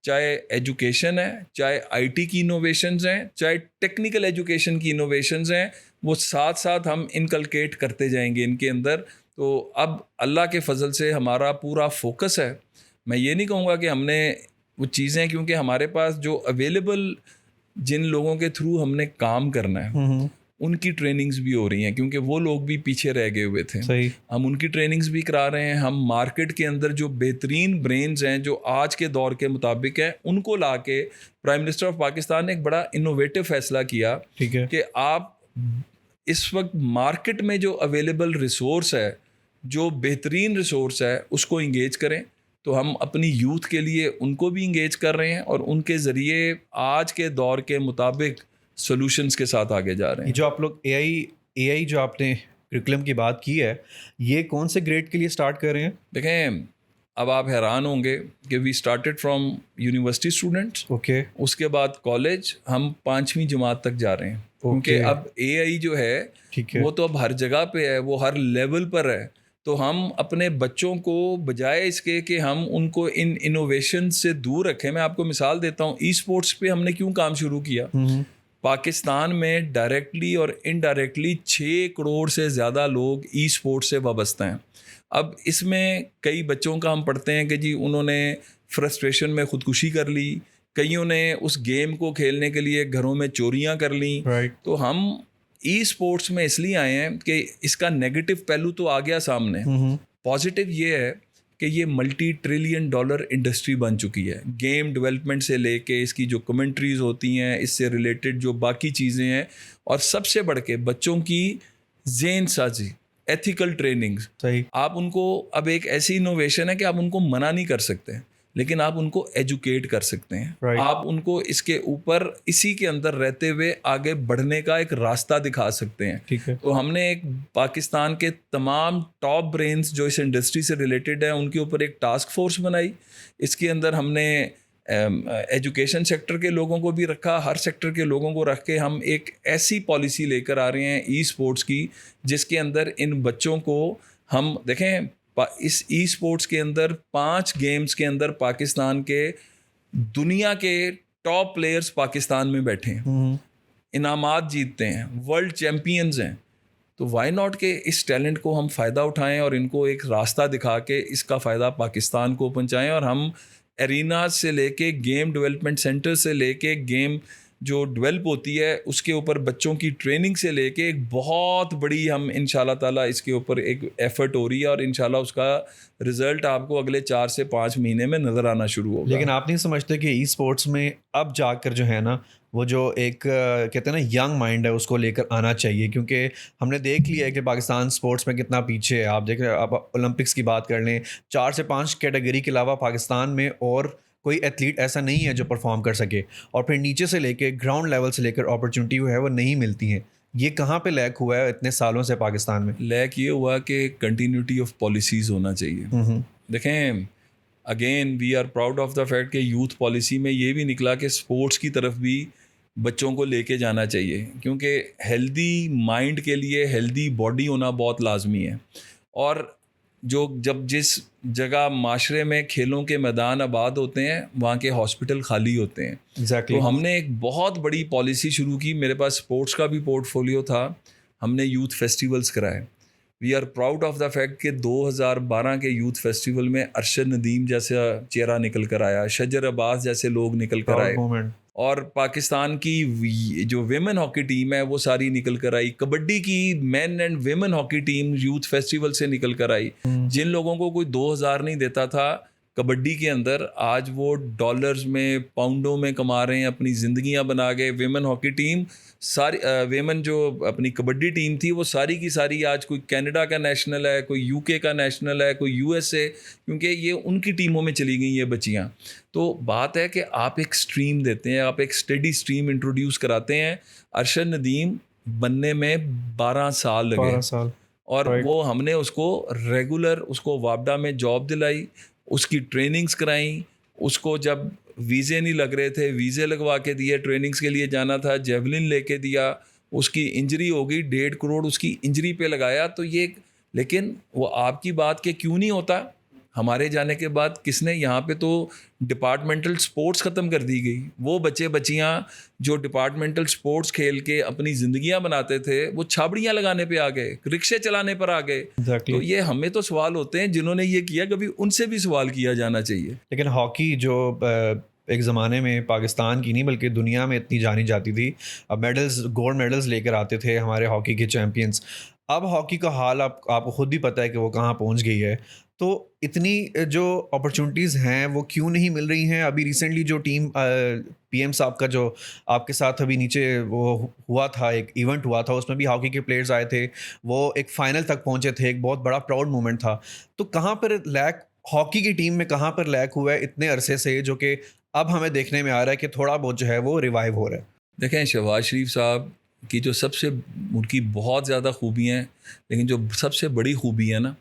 چاہے ایجوکیشن ہے, چاہے آئی ٹی کی انوویشنز ہیں, چاہے ٹیکنیکل ایجوکیشن کی انوویشنز ہیں, وہ ساتھ ساتھ ہم انکلکیٹ کرتے جائیں گے ان کے اندر. تو اب اللہ کے فضل سے ہمارا پورا فوکس ہے. میں یہ نہیں کہوں گا کہ ہم نے وہ چیزیں, کیونکہ ہمارے پاس جو اویلیبل جن لوگوں کے تھرو ہم نے کام کرنا ہے ان کی ٹریننگز بھی ہو رہی ہیں, کیونکہ وہ لوگ بھی پیچھے رہ گئے ہوئے تھے. ہم ان کی ٹریننگز بھی کرا رہے ہیں. ہم مارکیٹ کے اندر جو بہترین برینز ہیں جو آج کے دور کے مطابق ہیں ان کو لا کے, پرائم منسٹر آف پاکستان نے ایک بڑا انوویٹو فیصلہ کیا کہ آپ اس وقت مارکیٹ میں جو اویلیبل ریسورس ہے, جو بہترین ریسورس ہے, اس کو انگیج کریں. تو ہم اپنی یوتھ کے لیے ان کو بھی انگیج کر رہے ہیں, اور ان کے ذریعے آج کے دور کے مطابق سولوشنز کے ساتھ آگے جا رہے ہیں. جو آپ لوگ اے آئی جو آپ نے کریکولم کی بات کی ہے, یہ کون سے گریڈ کے لیے سٹارٹ کر رہے ہیں؟ دیکھیں, اب آپ حیران ہوں گے کہ we started from university students. اس کے بعد کالج, ہم 5ویں جماعت تک جا رہے ہیں. کیونکہ اب اے آئی جو ہے وہ تو اب ہر جگہ پہ ہے, وہ ہر لیول پر ہے. تو ہم اپنے بچوں کو بجائے اس کے کہ ہم ان کو ان انوویشن سے دور رکھیں, میں آپ کو مثال دیتا ہوں. ای اسپورٹس پہ ہم نے کیوں کام شروع کیا؟ پاکستان میں ڈائریکٹلی اور انڈائریکٹلی 6 کروڑ سے زیادہ لوگ ای اسپورٹس سے وابستہ ہیں. اب اس میں کئی بچوں کا ہم پڑھتے ہیں کہ جی انہوں نے فرسٹریشن میں خودکشی کر لی, کئیوں نے اس گیم کو کھیلنے کے لیے گھروں میں چوریاں کر لیں. تو ہم ای اسپورٹس میں اس لیے آئے ہیں کہ اس کا نیگیٹو پہلو تو آ گیا سامنے. پازیٹیو یہ ہے کہ یہ ملٹی ٹریلین ڈالر انڈسٹری بن چکی ہے. گیم ڈیولپمنٹ سے لے کے اس کی جو کمنٹریز ہوتی ہیں, اس سے ریلیٹڈ جو باقی چیزیں ہیں, اور سب سے بڑھ کے بچوں کی ذہن سازی, ایتھیکل ٹریننگ. آپ ان کو, اب ایک ایسی انوویشن ہے کہ آپ ان کو منع نہیں کر سکتے, لیکن آپ ان کو ایجوکیٹ کر سکتے ہیں. آپ ان کو اس کے اوپر اسی کے اندر رہتے ہوئے آگے بڑھنے کا ایک راستہ دکھا سکتے ہیں. تو ہم نے ایک پاکستان کے تمام ٹاپ برینز جو اس انڈسٹری سے ریلیٹڈ ہیں ان کے اوپر ایک ٹاسک فورس بنائی. اس کے اندر ہم نے ایجوکیشن سیکٹر کے لوگوں کو بھی رکھا, ہر سیکٹر کے لوگوں کو رکھ کے ہم ایک ایسی پالیسی لے کر آ رہے ہیں ای اسپورٹس کی, جس کے اندر ان بچوں کو ہم دیکھیں, اس ای اسپورٹس کے اندر 5 گیمز کے اندر پاکستان کے دنیا کے ٹاپ پلیئرز پاکستان میں بیٹھے ہیں, انعامات جیتتے ہیں, ورلڈ چیمپئنز ہیں. تو وائی ناٹ کہ اس ٹیلنٹ کو ہم فائدہ اٹھائیں اور ان کو ایک راستہ دکھا کے اس کا فائدہ پاکستان کو پہنچائیں. اور ہم ایریناز سے لے کے, گیم ڈیولپمنٹ سینٹر سے لے کے, گیم جو ڈیولپ ہوتی ہے اس کے اوپر بچوں کی ٹریننگ سے لے کے ایک بہت بڑی ہم ان شاء اللہ تعالیٰ اس کے اوپر ایک ایفرٹ ہو رہی ہے, اور ان شاء اللہ اس کا رزلٹ آپ کو اگلے 4 سے 5 مہینے میں نظر آنا شروع ہوگا. لیکن آپ نہیں سمجھتے کہ ای اسپورٹس میں اب جا کر جو ہے نا وہ جو ایک کہتے ہیں نا ینگ مائنڈ ہے اس کو لے کر آنا چاہیے, کیونکہ ہم نے دیکھ لیا ہے کہ پاکستان اسپورٹس میں کتنا پیچھے ہے. آپ دیکھ رہے ہیں, آپ اولمپکس کی بات کر لیں, 4 سے 5 کیٹیگری کے علاوہ پاکستان میں اور کوئی ایتھلیٹ ایسا نہیں ہے جو پرفارم کر سکے, اور پھر نیچے سے لے کے گراؤنڈ لیول سے لے کر اپرچونٹی جو ہے وہ نہیں ملتی ہیں. یہ کہاں پہ لیک ہوا ہے اتنے سالوں سے پاکستان میں؟ لیک یہ ہوا کہ کنٹینیوٹی آف پالیسیز ہونا چاہیے. دیکھیں again we are proud of the fact کہ یوتھ پالیسی میں یہ بھی نکلا کہ اسپورٹس کی طرف بھی بچوں کو لے کے جانا چاہیے, کیونکہ ہیلدی مائنڈ کے لیے ہیلدی باڈی ہونا بہت لازمی ہے. اور جب جس جگہ معاشرے میں کھیلوں کے میدان آباد ہوتے ہیں وہاں کے ہاسپٹل خالی ہوتے ہیں. تو ہم نے ایک بہت بڑی پالیسی شروع کی, میرے پاس اسپورٹس کا بھی پورٹ فولیو تھا, ہم نے یوتھ فیسٹیولز کرائے. We are proud of the fact کہ 2012 کے یوتھ فیسٹیول میں ارشد ندیم جیسا چہرہ نکل کر آیا, شجر عباس جیسے لوگ نکل کر آئے, اور پاکستان کی جو ویمن ہاکی ٹیم ہے وہ ساری نکل کر آئی. کبڈی کی men and women hockey team youth festival سے نکل کر آئی. جن لوگوں کو کوئی 2000 نہیں دیتا تھا کبڈی کے اندر, آج وہ ڈالرز میں پاؤنڈوں میں کما رہے ہیں, اپنی زندگیاں بنا گئے. ویمن ہاکی ٹیم ساری ویمن جو اپنی کبڈی ٹیم تھی وہ ساری کی ساری آج کوئی کینیڈا کا نیشنل ہے, کوئی یو کے کا نیشنل ہے, کوئی یو ایس اے, کیونکہ یہ ان کی ٹیموں میں چلی گئیں یہ بچیاں. تو بات ہے کہ آپ ایک سٹریم دیتے ہیں, آپ ایک اسٹڈی سٹریم انٹروڈیوس کراتے ہیں. ارشد ندیم بننے میں 12 سال لگے, اور وہ ہم نے اس کو ریگولر اس کو وابڈا میں جاب دلائی, اس کی ٹریننگز کرائیں. اس کو جب ویزے نہیں لگ رہے تھے ویزے لگوا کے دیے, ٹریننگز کے لیے جانا تھا جیولن لے کے دیا. اس کی انجری ہو گئی, 1.5 کروڑ اس کی انجری پہ لگایا. تو یہ لیکن وہ آپ کی بات کہ کیوں نہیں ہوتا, ہمارے جانے کے بعد کس نے یہاں پہ تو ڈپارٹمنٹل سپورٹس ختم کر دی گئی. وہ بچے بچیاں جو ڈپارٹمنٹل سپورٹس کھیل کے اپنی زندگیاں بناتے تھے وہ چھابڑیاں لگانے پہ آ گئے, رکشے چلانے پر آ گئے. تو یہ ہمیں تو سوال ہوتے ہیں جنہوں نے یہ کیا, کبھی ان سے بھی سوال کیا جانا چاہیے. لیکن ہاکی جو ایک زمانے میں پاکستان کی نہیں بلکہ دنیا میں اتنی جانی جاتی تھی, اب میڈلز گولڈ میڈلز لے کر آتے تھے ہمارے ہاکی کے چیمپئنس. اب ہاکی کا حال آپ کو خود ہی پتہ ہے کہ وہ کہاں پہنچ گئی ہے. تو اتنی جو اپرچونٹیز ہیں وہ کیوں نہیں مل رہی ہیں؟ ابھی ریسنٹلی جو ٹیم پی ایم صاحب کا جو آپ کے ساتھ ابھی نیچے وہ ہوا تھا, ایک ایونٹ ہوا تھا, اس میں بھی ہاکی کے پلیئرز آئے تھے, وہ ایک فائنل تک پہنچے تھے, ایک بہت بڑا پراؤڈ مومنٹ تھا. تو کہاں پر لیک ہاکی کی ٹیم میں کہاں پر لیک ہوا ہے اتنے عرصے سے, جو کہ اب ہمیں دیکھنے میں آ رہا ہے کہ تھوڑا بہت جو ہے وہ ریوائیو ہو رہا ہے؟ دیکھیں شہباز شریف صاحب کی جو سب سے ان کی بہت زیادہ خوبیاں ہیں, لیکن جو سب سے بڑی خوبی ہے نا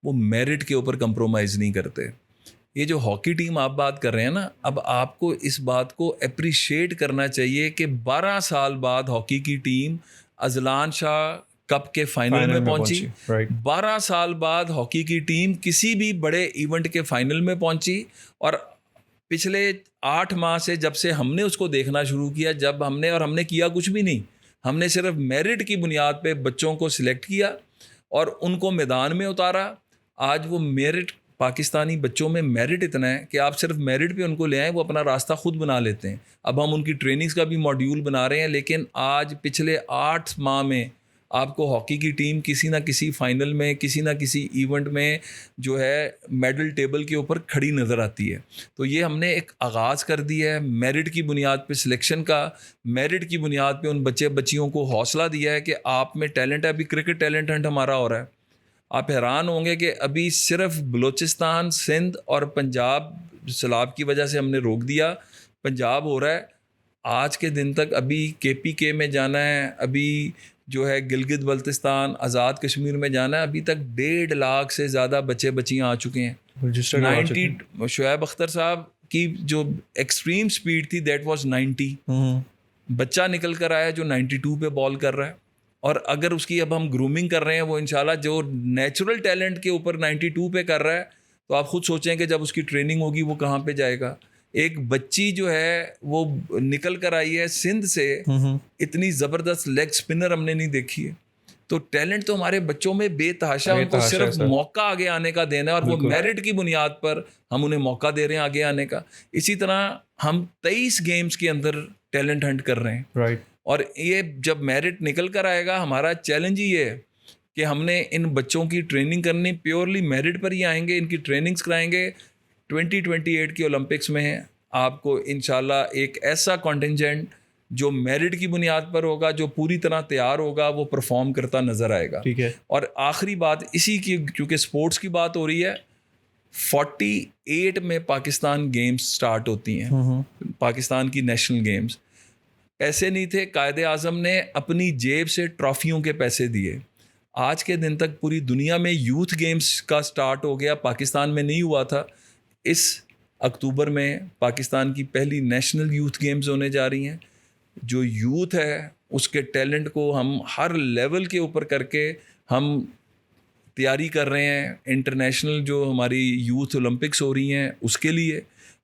وہ میرٹ کے اوپر کمپرومائز نہیں کرتے. یہ جو ہاکی ٹیم آپ بات کر رہے ہیں نا, اب آپ کو اس بات کو اپریشیٹ کرنا چاہیے کہ 12 سال بعد ہاکی کی ٹیم اذلان شاہ کپ کے فائنل میں پہنچی. 12 سال بعد ہاکی کی ٹیم کسی بھی بڑے ایونٹ کے فائنل میں پہنچی. اور پچھلے 8 ماہ سے جب سے ہم نے اس کو دیکھنا شروع کیا, جب ہم نے کیا کچھ بھی نہیں, ہم نے صرف میرٹ کی بنیاد پہ بچوں کو سلیکٹ کیا اور ان کو میدان میں اتارا. آج وہ میرٹ پاکستانی بچوں میں میرٹ اتنا ہے کہ آپ صرف میرٹ پہ ان کو لے آئیں, وہ اپنا راستہ خود بنا لیتے ہیں. اب ہم ان کی ٹریننگز کا بھی ماڈیول بنا رہے ہیں, لیکن آج پچھلے 8 ماہ میں آپ کو ہاکی کی ٹیم کسی نہ کسی فائنل میں, کسی نہ کسی ایونٹ میں جو ہے میڈل ٹیبل کے اوپر کھڑی نظر آتی ہے. تو یہ ہم نے ایک آغاز کر دیا ہے میرٹ کی بنیاد پہ سلیکشن کا, میرٹ کی بنیاد پہ ان بچیوں کو حوصلہ دیا ہے کہ آپ میں ٹیلنٹ ہے. ابھی کرکٹ ٹیلنٹ ہنٹ ہمارا ہو رہا ہے. آپ حیران ہوں گے کہ ابھی صرف بلوچستان, سندھ اور پنجاب سیلاب کی وجہ سے ہم نے روک دیا, پنجاب ہو رہا ہے. آج کے دن تک ابھی KPK میں جانا ہے, ابھی جو ہے گلگت بلتستان, آزاد کشمیر میں جانا ہے. ابھی تک 1.5 لاکھ سے زیادہ بچیاں آ چکے ہیں. 90 شعیب اختر صاحب کی جو ایکسٹریم سپیڈ تھی دیٹ واز 90. بچہ نکل کر آیا جو 92 پہ بال کر رہا ہے, اور اگر اس کی اب ہم گرومنگ کر رہے ہیں وہ انشاءاللہ جو نیچرل ٹیلنٹ کے اوپر 92 پہ کر رہا ہے, تو آپ خود سوچیں کہ جب اس کی ٹریننگ ہوگی وہ کہاں پہ جائے گا. ایک بچی جو ہے وہ نکل کر آئی ہے سندھ سے, اتنی زبردست لیگ سپنر ہم نے نہیں دیکھی ہے. تو ٹیلنٹ تو ہمارے بچوں میں بے تحاشا, ان کو صرف موقع آگے آنے کا دینا ہے, اور وہ میرٹ کی بنیاد پر ہم انہیں موقع دے رہے ہیں آگے آنے کا. اسی طرح ہم 23 گیمز کے اندر ٹیلنٹ ہنٹ کر رہے ہیں. رائٹ. اور یہ جب میرٹ نکل کر آئے گا, ہمارا چیلنج ہی ہے کہ ہم نے ان بچوں کی ٹریننگ کرنی, پیورلی میرٹ پر ہی آئیں گے, ان کی ٹریننگز کرائیں گے. 2028 کی اولمپکس میں آپ کو انشاءاللہ ایک ایسا کانٹینجنٹ جو میرٹ کی بنیاد پر ہوگا, جو پوری طرح تیار ہوگا, وہ پرفارم کرتا نظر آئے گا. ٹھیک ہے. اور آخری بات اسی کی, کیونکہ سپورٹس کی بات ہو رہی ہے, 48 میں پاکستان گیمز سٹارٹ ہوتی ہیں, پاکستان کی نیشنل گیمز. پیسے نہیں تھے, قائد اعظم نے اپنی جیب سے ٹرافیوں کے پیسے دیے. آج کے دن تک پوری دنیا میں یوتھ گیمز کا سٹارٹ ہو گیا, پاکستان میں نہیں ہوا تھا. اس اکتوبر میں پاکستان کی پہلی نیشنل یوتھ گیمز ہونے جا رہی ہیں. جو یوتھ ہے اس کے ٹیلنٹ کو ہم ہر لیول کے اوپر کر کے ہم تیاری کر رہے ہیں. انٹرنیشنل جو ہماری یوتھ اولمپکس ہو رہی ہیں اس کے لیے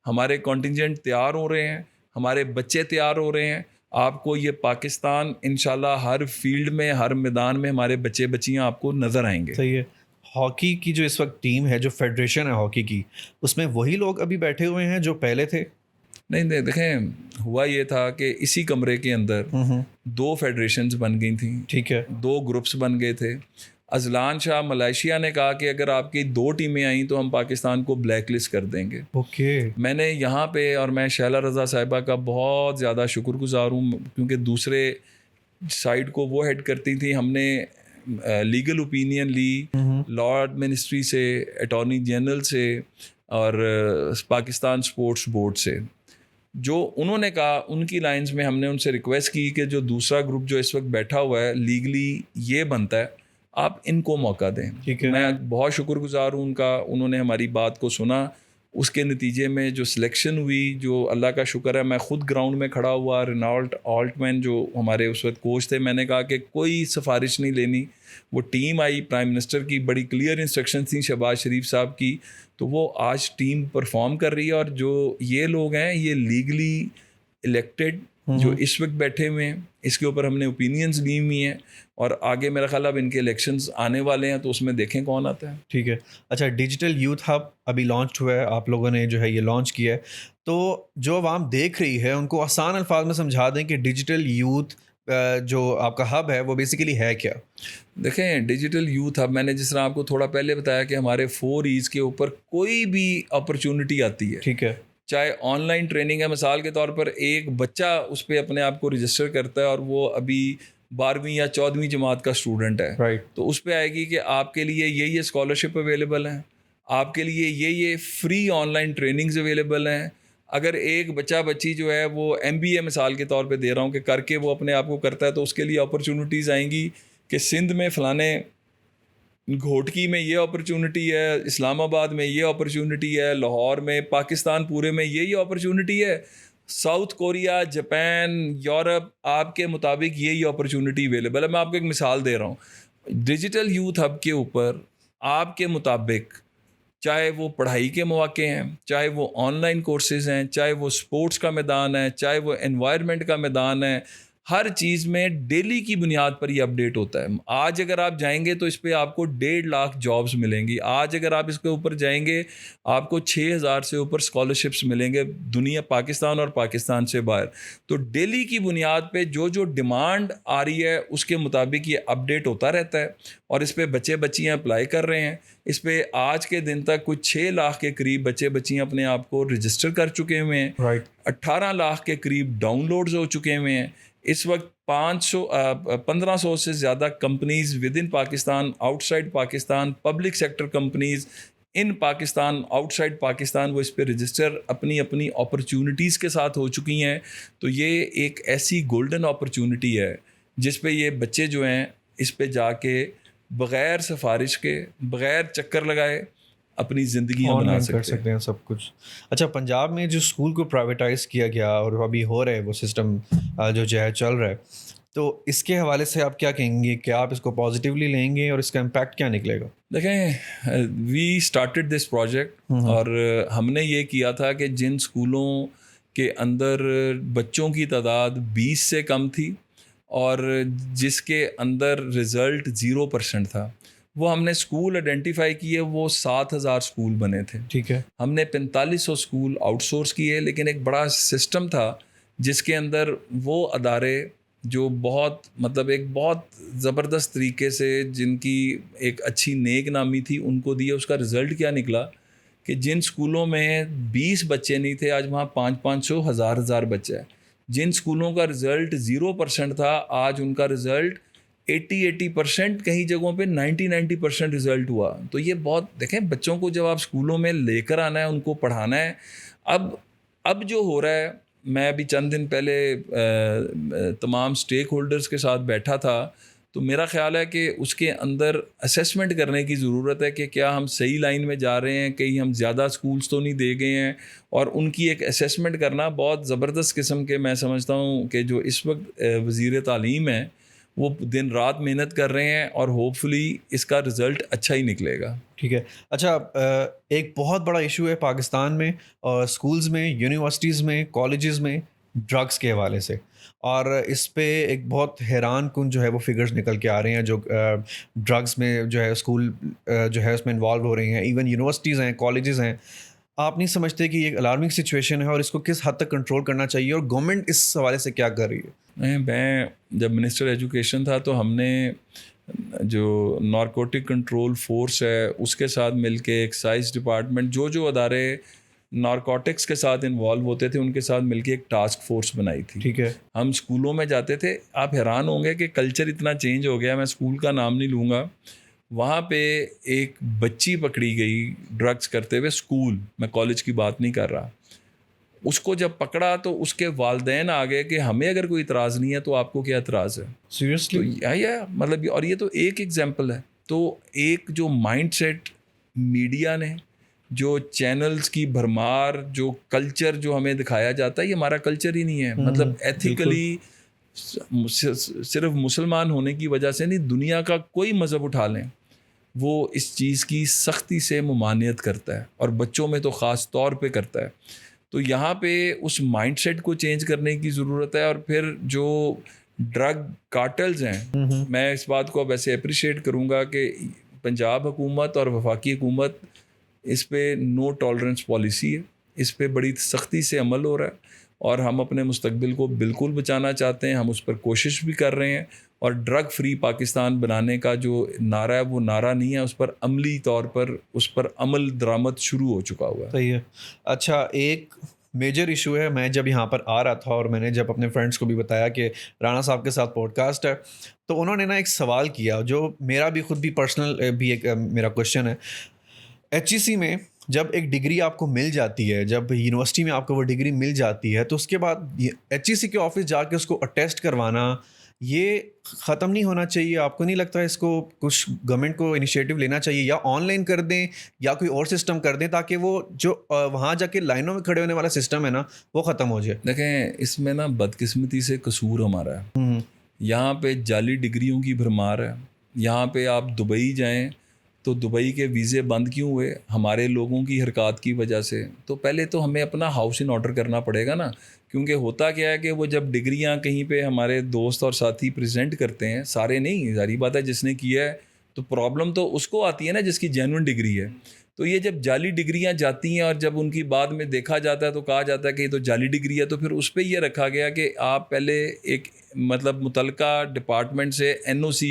ہمارے کانٹینجنٹ تیار ہو رہے ہیں, ہمارے بچے تیار ہو رہے ہیں. آپ کو یہ پاکستان انشاءاللہ ہر فیلڈ میں, ہر میدان میں ہمارے بچے بچیاں آپ کو نظر آئیں گے. صحیح ہے. ہاکی کی جو اس وقت ٹیم ہے, جو فیڈریشن ہے ہاکی کی, اس میں وہی لوگ ابھی بیٹھے ہوئے ہیں جو پہلے تھے؟ نہیں, دیکھیں ہوا یہ تھا کہ اسی کمرے کے اندر 2 فیڈریشنز بن گئی تھیں. ٹھیک ہے. 2 گروپس بن گئے تھے. اذلان شاہ ملائیشیا نے کہا کہ اگر آپ کی 2 ٹیمیں آئیں تو ہم پاکستان کو بلیک لسٹ کر دیں گے. اوکے. میں نے یہاں پہ, اور میں شیلا رضا صاحبہ کا بہت زیادہ شکر گزار ہوں, کیونکہ دوسرے سائڈ کو وہ ہیڈ کرتی تھیں. ہم نے لیگل اوپینین لی لاء منسٹری سے, اٹارنی جنرل سے, اور پاکستان سپورٹس بورڈ سے. جو انہوں نے کہا ان کی لائنز میں ہم نے ان سے ریکویسٹ کی کہ جو دوسرا گروپ جو اس وقت بیٹھا ہوا ہے لیگلی یہ بنتا ہے, آپ ان کو موقع دیں. میں بہت شکر گزار ہوں ان کا, انہوں نے ہماری بات کو سنا. اس کے نتیجے میں جو سلیکشن ہوئی, جو اللہ کا شکر ہے, میں خود گراؤنڈ میں کھڑا ہوا, رینالڈ آلٹمین جو ہمارے اس وقت کوچ تھے, میں نے کہا کہ کوئی سفارش نہیں لینی. وہ ٹیم آئی, پرائم منسٹر کی بڑی کلیئر انسٹرکشن تھیں شہباز شریف صاحب کی, تو وہ آج ٹیم پرفارم کر رہی ہے. اور جو یہ لوگ ہیں یہ لیگلی الیکٹڈ جو اس وقت بیٹھے ہوئے ہیں, اس کے اوپر ہم نے اوپینینز لی ہوئی ہیں, اور آگے میرا خیال اب ان کے الیکشنز آنے والے ہیں, تو اس میں دیکھیں کون آتا ہے. ٹھیک ہے. اچھا, ڈیجیٹل یوتھ ہب ابھی لانچ ہوا ہے, آپ لوگوں نے جو ہے یہ لانچ کیا ہے, تو جو عوام دیکھ رہی ہے ان کو آسان الفاظ میں سمجھا دیں کہ ڈیجیٹل یوتھ جو آپ کا ہب ہے وہ بیسیکلی ہے کیا؟ دیکھیں ڈیجیٹل یوتھ ہب, میں نے جس طرح آپ کو تھوڑا پہلے بتایا کہ ہمارے 4 E's کے اوپر کوئی بھی اپرچونٹی آتی ہے, ٹھیک ہے, چاہے آن لائن ٹریننگ ہے, مثال کے طور پر ایک بچہ اس پہ اپنے آپ کو رجسٹر کرتا ہے اور وہ ابھی 12ویں یا 14ویں جماعت کا اسٹوڈنٹ ہے, رائٹ, تو اس پہ آئے گی کہ آپ کے لیے یہ اسکالرشپ اویلیبل ہیں, آپ کے لیے یہ free on line trainings available ہیں. اگر ایک بچہ بچی جو ہے وہ MBA مثال کے طور پہ دے رہا ہوں کہ کر کے وہ اپنے آپ کو کرتا ہے, تو اس کے لیے اپرچونٹیز آئیں گی کہ سندھ میں فلانے گھوٹکی میں یہ اپرچونٹی ہے, اسلام آباد میں یہ اپرچونٹی ہے, لاہور میں, پاکستان پورے میں یہ اپرچونٹی ہے, ساؤتھ کوریا, جاپان, یورپ, آپ کے مطابق یہ اپرچونٹی اویلیبل ہے. میں آپ کو ایک مثال دے رہا ہوں, ڈیجیٹل یوتھ ہب کے اوپر آپ کے مطابق چاہے وہ پڑھائی کے مواقع ہیں, چاہے وہ آن لائن کورسز ہیں, چاہے وہ سپورٹس کا میدان ہے, چاہے وہ انوائرمنٹ کا میدان ہے, ہر چیز میں ڈیلی کی بنیاد پر یہ اپڈیٹ ہوتا ہے. آج اگر آپ جائیں گے تو اس پہ آپ کو 1.5 لاکھ جابز ملیں گی. آج اگر آپ اس کے اوپر جائیں گے آپ کو 6,000 سے اوپر اسکالرشپس ملیں گے دنیا, پاکستان اور پاکستان سے باہر. تو ڈیلی کی بنیاد پہ جو ڈیمانڈ آ رہی ہے اس کے مطابق یہ اپڈیٹ ہوتا رہتا ہے, اور اس پہ بچے بچیاں اپلائی کر رہے ہیں. اس پہ آج کے دن تک کچھ 6 لاکھ کے قریب بچے بچیاں اپنے آپ کو رجسٹر کر چکے ہوئے ہیں, رائٹ, 18 لاکھ کے قریب ڈاؤن لوڈز ہو چکے ہوئے ہیں. اس وقت 1500 سے زیادہ companies with in Pakistan, out side Pakistan, public sector companies in Pakistan, out side Pakistan, وہ اس پہ رجسٹر اپنی اپرچونٹیز کے ساتھ ہو چکی ہیں. تو یہ ایک ایسی گولڈن اپرچونٹی ہے جس پہ یہ بچے جو ہیں اس پہ جا کے بغیر سفارش کے, بغیر چکر لگائے اپنی زندگیاں بنا سکتے ہیں سب کچھ. اچھا, پنجاب میں جو اسکول کو پرائیویٹائز کیا گیا اور ابھی ہو رہا ہے وہ سسٹم جو ہے چل رہا ہے, تو اس کے حوالے سے آپ کیا کہیں گے, کہ آپ اس کو پازیٹیولی لیں گے اور اس کا امپیکٹ کیا نکلے گا؟ دیکھیں وی اسٹارٹیڈ دس پروجیکٹ, اور ہم نے یہ کیا تھا کہ جن اسکولوں کے اندر بچوں کی تعداد 20 سے کم تھی اور جس کے اندر رزلٹ 0% تھا, وہ ہم نے اسکول آئیڈینٹیفائی کیے, وہ 7,000 اسکول بنے تھے. ٹھیک ہے, ہم نے 4500 اسکول آؤٹ سورس کیے, لیکن ایک بڑا سسٹم تھا جس کے اندر وہ ادارے جو بہت مطلب ایک بہت زبردست طریقے سے جن کی ایک اچھی نیک نامی تھی ان کو دیا. اس کا رزلٹ کیا نکلا کہ جن اسکولوں میں 20 بچے نہیں تھے آج وہاں 500 1000 بچہ ہے. جن اسکولوں کا رزلٹ 0% تھا آج ان کا رزلٹ 80%, کئی جگہوں پہ 90% رزلٹ ہوا. تو یہ بہت دیکھیں, بچوں کو جب آپ اسکولوں میں لے کر آنا ہے, ان کو پڑھانا ہے. اب جو ہو رہا ہے, میں ابھی چند دن پہلے تمام اسٹیک ہولڈرز کے ساتھ بیٹھا تھا, تو میرا خیال ہے کہ اس کے اندر اسیسمنٹ کرنے کی ضرورت ہے کہ کیا ہم صحیح لائن میں جا رہے ہیں, کہیں ہم زیادہ اسکولز تو نہیں دے گئے ہیں. اور ان کی ایک اسیسمنٹ کرنا بہت زبردست قسم کے, میں سمجھتا ہوں کہ جو اس وقت وزیر تعلیم ہیں وہ دن رات محنت کر رہے ہیں, اور ہوپ فلی اس کا رزلٹ اچھا ہی نکلے گا. ٹھیک ہے. اچھا, ایک بہت بڑا ایشو ہے پاکستان میں اور اسکولز میں, یونیورسٹیز میں, کالجز میں ڈرگس کے حوالے سے, اور اس پہ ایک بہت حیران کن جو ہے وہ فگرز نکل کے آ رہے ہیں جو ڈرگس میں جو ہے اسکول جو ہے اس میں انوالو ہو رہی ہیں, ایون یونیورسٹیز ہیں, کالجز ہیں. آپ نہیں سمجھتے کہ یہ ایک الارمنگ سچویشن ہے اور اس کو کس حد تک کنٹرول کرنا چاہیے, اور گورنمنٹ اس حوالے سے کیا کر رہی ہے؟ میں جب منسٹر ایجوکیشن تھا تو ہم نے جو نارکوٹک کنٹرول فورس ہے اس کے ساتھ مل کے ایکسائز ڈپارٹمنٹ, جو ادارے نارکوٹکس کے ساتھ انوالو ہوتے تھے ان کے ساتھ مل کے ایک ٹاسک فورس بنائی تھی. ٹھیک ہے. ہم اسکولوں میں جاتے تھے, آپ حیران ہوں گے کہ کلچر اتنا چینج ہو گیا, میں اسکول کا نام نہیں لوں گا. وہاں پہ ایک بچی پکڑی گئی ڈرگس کرتے ہوئے اسکول, میں کالج کی بات نہیں کر رہا. اس کو جب پکڑا تو اس کے والدین آ گئے کہ ہمیں اگر کوئی اعتراض نہیں ہے تو آپ کو کیا اعتراض ہے. سیریسلی؟ مطلب, اور یہ تو ایک ایگزامپل ہے. تو ایک جو مائنڈ سیٹ میڈیا نے, جو چینلز کی بھرمار, جو کلچر جو ہمیں دکھایا جاتا ہے, یہ ہمارا کلچر ہی نہیں ہے. مطلب ایتھیکلی صرف مسلمان ہونے کی وجہ سے نہیں, دنیا کا کوئی مذہب اٹھا لیں وہ اس چیز کی سختی سے ممانعت کرتا ہے, اور بچوں میں تو خاص طور پہ کرتا ہے. تو یہاں پہ اس مائنڈ سیٹ کو چینج کرنے کی ضرورت ہے. اور پھر جو ڈرگ کارٹلز ہیں, میں اس بات کو اب ایسے اپریشیٹ کروں گا کہ پنجاب حکومت اور وفاقی حکومت اس پہ نو ٹالرنس پالیسی ہے, اس پہ بڑی سختی سے عمل ہو رہا ہے, اور ہم اپنے مستقبل کو بالکل بچانا چاہتے ہیں. ہم اس پر کوشش بھی کر رہے ہیں, اور ڈرگ فری پاکستان بنانے کا جو نعرہ ہے وہ نعرہ نہیں ہے, اس پر عملی طور پر اس پر عمل درآمد شروع ہو چکا ہوا ہے. صحیح ہے. اچھا, ایک میجر ایشو ہے, میں جب یہاں پر آ رہا تھا اور میں نے جب اپنے فرینڈس کو بھی بتایا کہ رانا صاحب کے ساتھ پوڈ کاسٹ ہے, تو انہوں نے نا ایک سوال کیا جو میرا بھی خود بھی پرسنل بھی ایک میرا کوشچن ہے. ایچ ای سی میں جب ایک ڈگری آپ کو مل جاتی ہے, جب یونیورسٹی میں آپ کو وہ ڈگری مل جاتی ہے, تو اس کے بعد ایچ ای سی کے آفس جا کے اس کو اٹیسٹ کروانا یہ ختم نہیں ہونا چاہیے؟ آپ کو نہیں لگتا اس کو کچھ گورنمنٹ کو انیشیٹو لینا چاہیے, یا آن لائن کر دیں یا کوئی اور سسٹم کر دیں تاکہ وہ جو وہاں جا کے لائنوں میں کھڑے ہونے والا سسٹم ہے نا وہ ختم ہو جائے؟ دیکھیں, اس میں نا بدقسمتی سے قصور ہمارا ہے. یہاں پہ جعلی ڈگریوں کی بھرمار ہے. یہاں پہ آپ دبئی جائیں تو دبئی کے ویزے بند کیوں ہوئے؟ ہمارے لوگوں کی حرکات کی وجہ سے. تو پہلے تو ہمیں اپنا ہاؤس ان آرڈر کرنا پڑے گا نا, کیونکہ ہوتا کیا ہے کہ وہ جب ڈگریاں کہیں پہ ہمارے دوست اور ساتھی پریزنٹ کرتے ہیں, سارے نہیں, ظاہری بات ہے جس نے کیا ہے تو پرابلم تو اس کو آتی ہے نا جس کی جینوئن ڈگری ہے. تو یہ جب جعلی ڈگریاں جاتی ہیں اور جب ان کی بعد میں دیکھا جاتا ہے تو کہا جاتا ہے کہ یہ تو جعلی ڈگری ہے, تو پھر اس پہ یہ رکھا گیا کہ آپ پہلے ایک مطلب متعلقہ ڈپارٹمنٹ سے NOC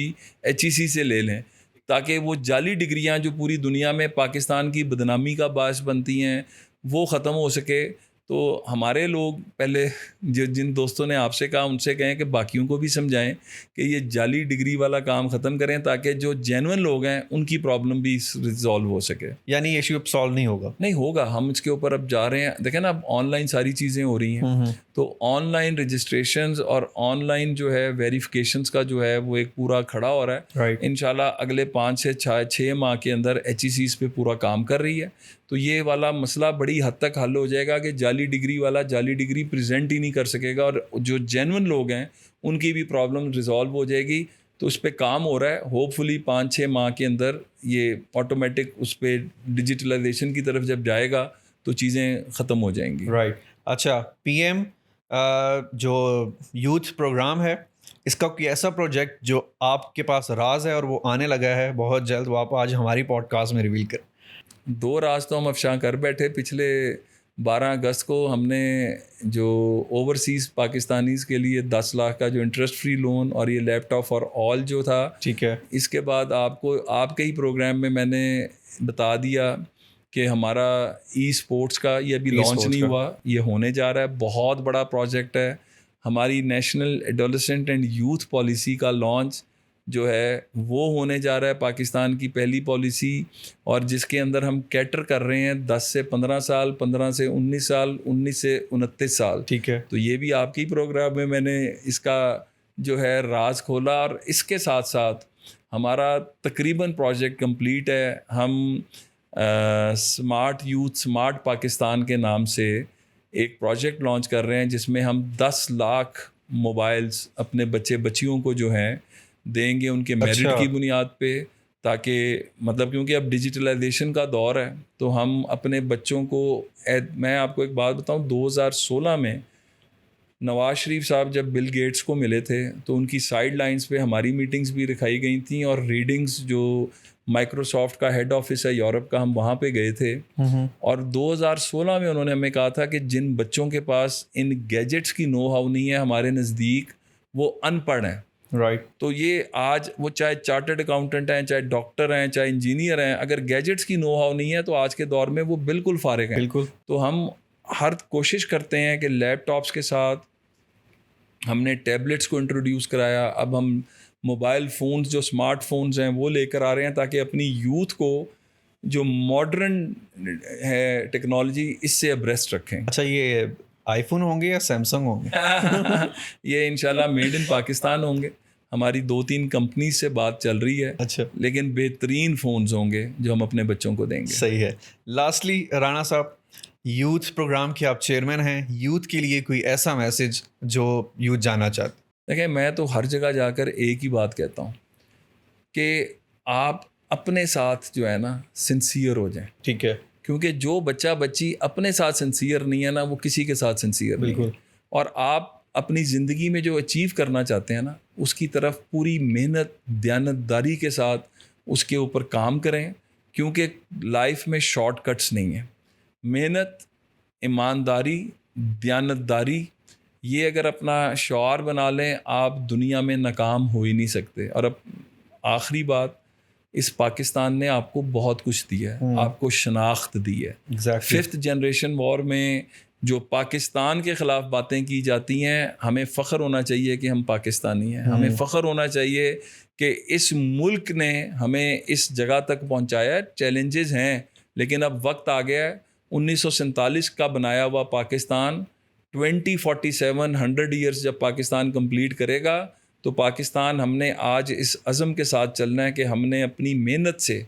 HEC سے لے لیں, تاکہ وہ جعلی ڈگریاں جو پوری دنیا میں پاکستان کی بدنامی کا باعث بنتی ہیں وہ ختم ہو سکے. تو ہمارے لوگ پہلے جن دوستوں نے آپ سے کہا ان سے کہیں کہ باقیوں کو بھی سمجھائیں کہ یہ جعلی ڈگری والا کام ختم کریں, تاکہ جو جینوئن لوگ ہیں ان کی پرابلم بھی ریزالو ہو سکے. یعنی ایشو اب سالو نہیں ہوگا؟ نہیں ہوگا, ہم اس کے اوپر اب جا رہے ہیں. دیکھیں نا, اب آن لائن ساری چیزیں ہو رہی ہیں, تو آن لائن رجسٹریشنز اور آن لائن جو ہے ویریفیکیشنز کا جو ہے وہ ایک پورا کھڑا ہو رہا ہے. انشاءاللہ اگلے 5 سے 6 ماہ کے اندر HECs پہ پورا کام کر رہی ہے. تو یہ والا مسئلہ بڑی حد تک حل ہو جائے گا کہ جعلی ڈگری والا جعلی ڈگری پریزنٹ ہی نہیں کر سکے گا, اور جو جینوئن لوگ ہیں ان کی بھی پرابلم ریزالو ہو جائے گی. تو اس پہ کام ہو رہا ہے, ہوپ فلی 5-6 ماہ کے اندر یہ آٹومیٹک اس پہ ڈیجیٹلائزیشن کی طرف جب جائے گا تو چیزیں ختم ہو جائیں گی. رائٹ. اچھا, PM جو یوتھ پروگرام ہے, اس کا کوئی ایسا پروجیکٹ جو آپ کے پاس راز ہے اور وہ آنے لگا ہے بہت جلد, وہ آپ آج ہماری پوڈ کاسٹ میں ریویل کریں؟ 2 راز تو ہم افشاں کر بیٹھے پچھلے 12 اگست کو ہم نے جو اوورسیز پاکستانیز کے لیے 10 لاکھ کا جو انٹرسٹ فری لون اور یہ لیپ ٹاپ فار آل جو تھا، ٹھیک ہے، اس کے بعد آپ کو آپ کے ہی پروگرام میں نے بتا دیا کہ ہمارا ای اسپورٹس کا یہ ابھی لانچ نہیں ہوا، یہ ہونے جا رہا ہے. بہت بڑا پروجیکٹ ہے. ہماری national adolescent and youth policy کا لانچ جو ہے وہ ہونے جا رہا ہے، پاکستان کی پہلی پالیسی، اور جس کے اندر ہم کیٹر کر رہے ہیں 10 سے 15 سال، 15 سے 19 سال، 19 سے 29 سال. ٹھیک ہے. تو یہ بھی آپ کے ہی پروگرام میں نے اس کا جو ہے راز کھولا. اور اس کے ساتھ ساتھ ہمارا تقریباً پروجیکٹ کمپلیٹ ہے. ہم اسمارٹ یوتھ اسمارٹ پاکستان کے نام سے ایک پروجیکٹ لانچ کر رہے ہیں، جس میں ہم 10 لاکھ موبائلز اپنے بچیوں کو جو ہیں دیں گے ان کے میرٹ کی بنیاد پہ، تاکہ مطلب کیونکہ اب ڈیجیٹلائزیشن کا دور ہے تو ہم اپنے بچوں کو، میں آپ کو ایک بات بتاؤں، 2016 میں نواز شریف صاحب جب بل گیٹس کو ملے تھے تو ان کی سائڈ لائنز پہ ہماری میٹنگز بھی رکھائی گئی تھیں، اور ریڈنگز جو مائکروسافٹ کا ہیڈ آفس ہے یورپ کا، ہم وہاں پہ گئے تھے. اور 2016 میں انہوں نے ہمیں کہا تھا کہ جن بچوں کے پاس ان گیجٹس کی نو ہاؤ نہیں ہے ہمارے نزدیک، وہ ان پڑھ ہیں. رائٹ. تو یہ آج وہ چاہے چارٹرڈ اکاؤنٹنٹ ہیں، چاہے ڈاکٹر ہیں، چاہے انجینئر ہیں، اگر گیجٹس کی نو ہاؤ نہیں ہے تو آج کے دور میں وہ بالکل فارغ ہیں. بالکل. تو ہم ہر کوشش کرتے ہیں کہ لیپ ٹاپس کے ساتھ ہم نے ٹیبلٹس کو انٹروڈیوس کرایا. اب ہم موبائل فونز جو اسمارٹ فونز ہیں وہ لے کر آ رہے ہیں تاکہ اپنی یوتھ کو جو ماڈرن ہے ٹیکنالوجی اس سے ابریسٹ رکھیں. اچھا، یہ آئی فون ہوں گے یا سیمسنگ ہوں گے؟ یہ انشاءاللہ میڈ ان پاکستان ہوں گے. ہماری 2-3 کمپنیز سے بات چل رہی ہے. اچھا. لیکن بہترین فونز ہوں گے جو ہم اپنے بچوں کو دیں گے. صحیح ہے. لاسٹلی رانا صاحب، یوتھ پروگرام کے آپ چیئرمین ہیں، یوتھ کے لیے کوئی ایسا میسج جو یوتھ جاننا چاہتے؟ دیکھیں، میں تو ہر جگہ جا کر ایک ہی بات کہتا ہوں کہ آپ اپنے ساتھ جو ہے نا سنسیئر ہو جائیں. ٹھیک ہے. کیونکہ جو بچہ بچی اپنے ساتھ سنسیئر نہیں ہے نا، وہ کسی کے ساتھ سنسیئر نہیں ہے. بالکل. اور آپ اپنی زندگی میں جو اچیو کرنا چاہتے ہیں نا، اس کی طرف پوری محنت دیانتداری کے ساتھ اس کے اوپر کام کریں، کیونکہ لائف میں شارٹ کٹس نہیں ہیں. محنت، ایمانداری، دیانتداری، یہ اگر اپنا شعار بنا لیں آپ دنیا میں ناکام ہو ہی نہیں سکتے. اور اب آخری بات، اس پاکستان نے آپ کو بہت کچھ دیا ہے، آپ کو شناخت دی ہے. 5th جنریشن وار میں جو پاکستان کے خلاف باتیں کی جاتی ہیں، ہمیں فخر ہونا چاہیے کہ ہم پاکستانی ہیں. ہمیں فخر ہونا چاہیے کہ اس ملک نے ہمیں اس جگہ تک پہنچایا ہے. چیلنجز ہیں لیکن اب وقت آ گیا ہے. 1947 کا بنایا ہوا پاکستان 2047 100 ایئرس جب پاکستان کمپلیٹ کرے گا تو پاکستان، ہم نے آج اس عزم کے ساتھ چلنا ہے کہ ہم نے اپنی محنت سے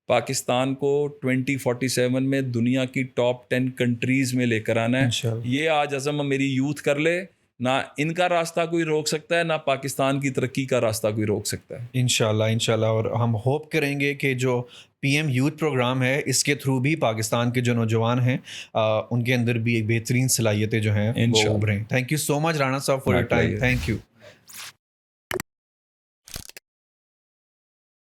پاکستان کو 2047 میں دنیا کی ٹاپ 10 کنٹریز میں لے کر آنا ہے. یہ آج عزم میری یوتھ کر لے، نہ ان کا راستہ کوئی روک سکتا ہے، نہ پاکستان کی ترقی کا راستہ کوئی روک سکتا ہے. انشاءاللہ. اور ہم ہوپ کریں گے کہ جو پی ایم یوتھ پروگرام ہے اس کے تھرو بھی پاکستان کے جو نوجوان ہیں ان کے اندر بھی ایک بہترین صلاحیتیں جو ہیں وہ ابھریں. تھینک یو سو مچ رانا صاحب for your time. Thank you.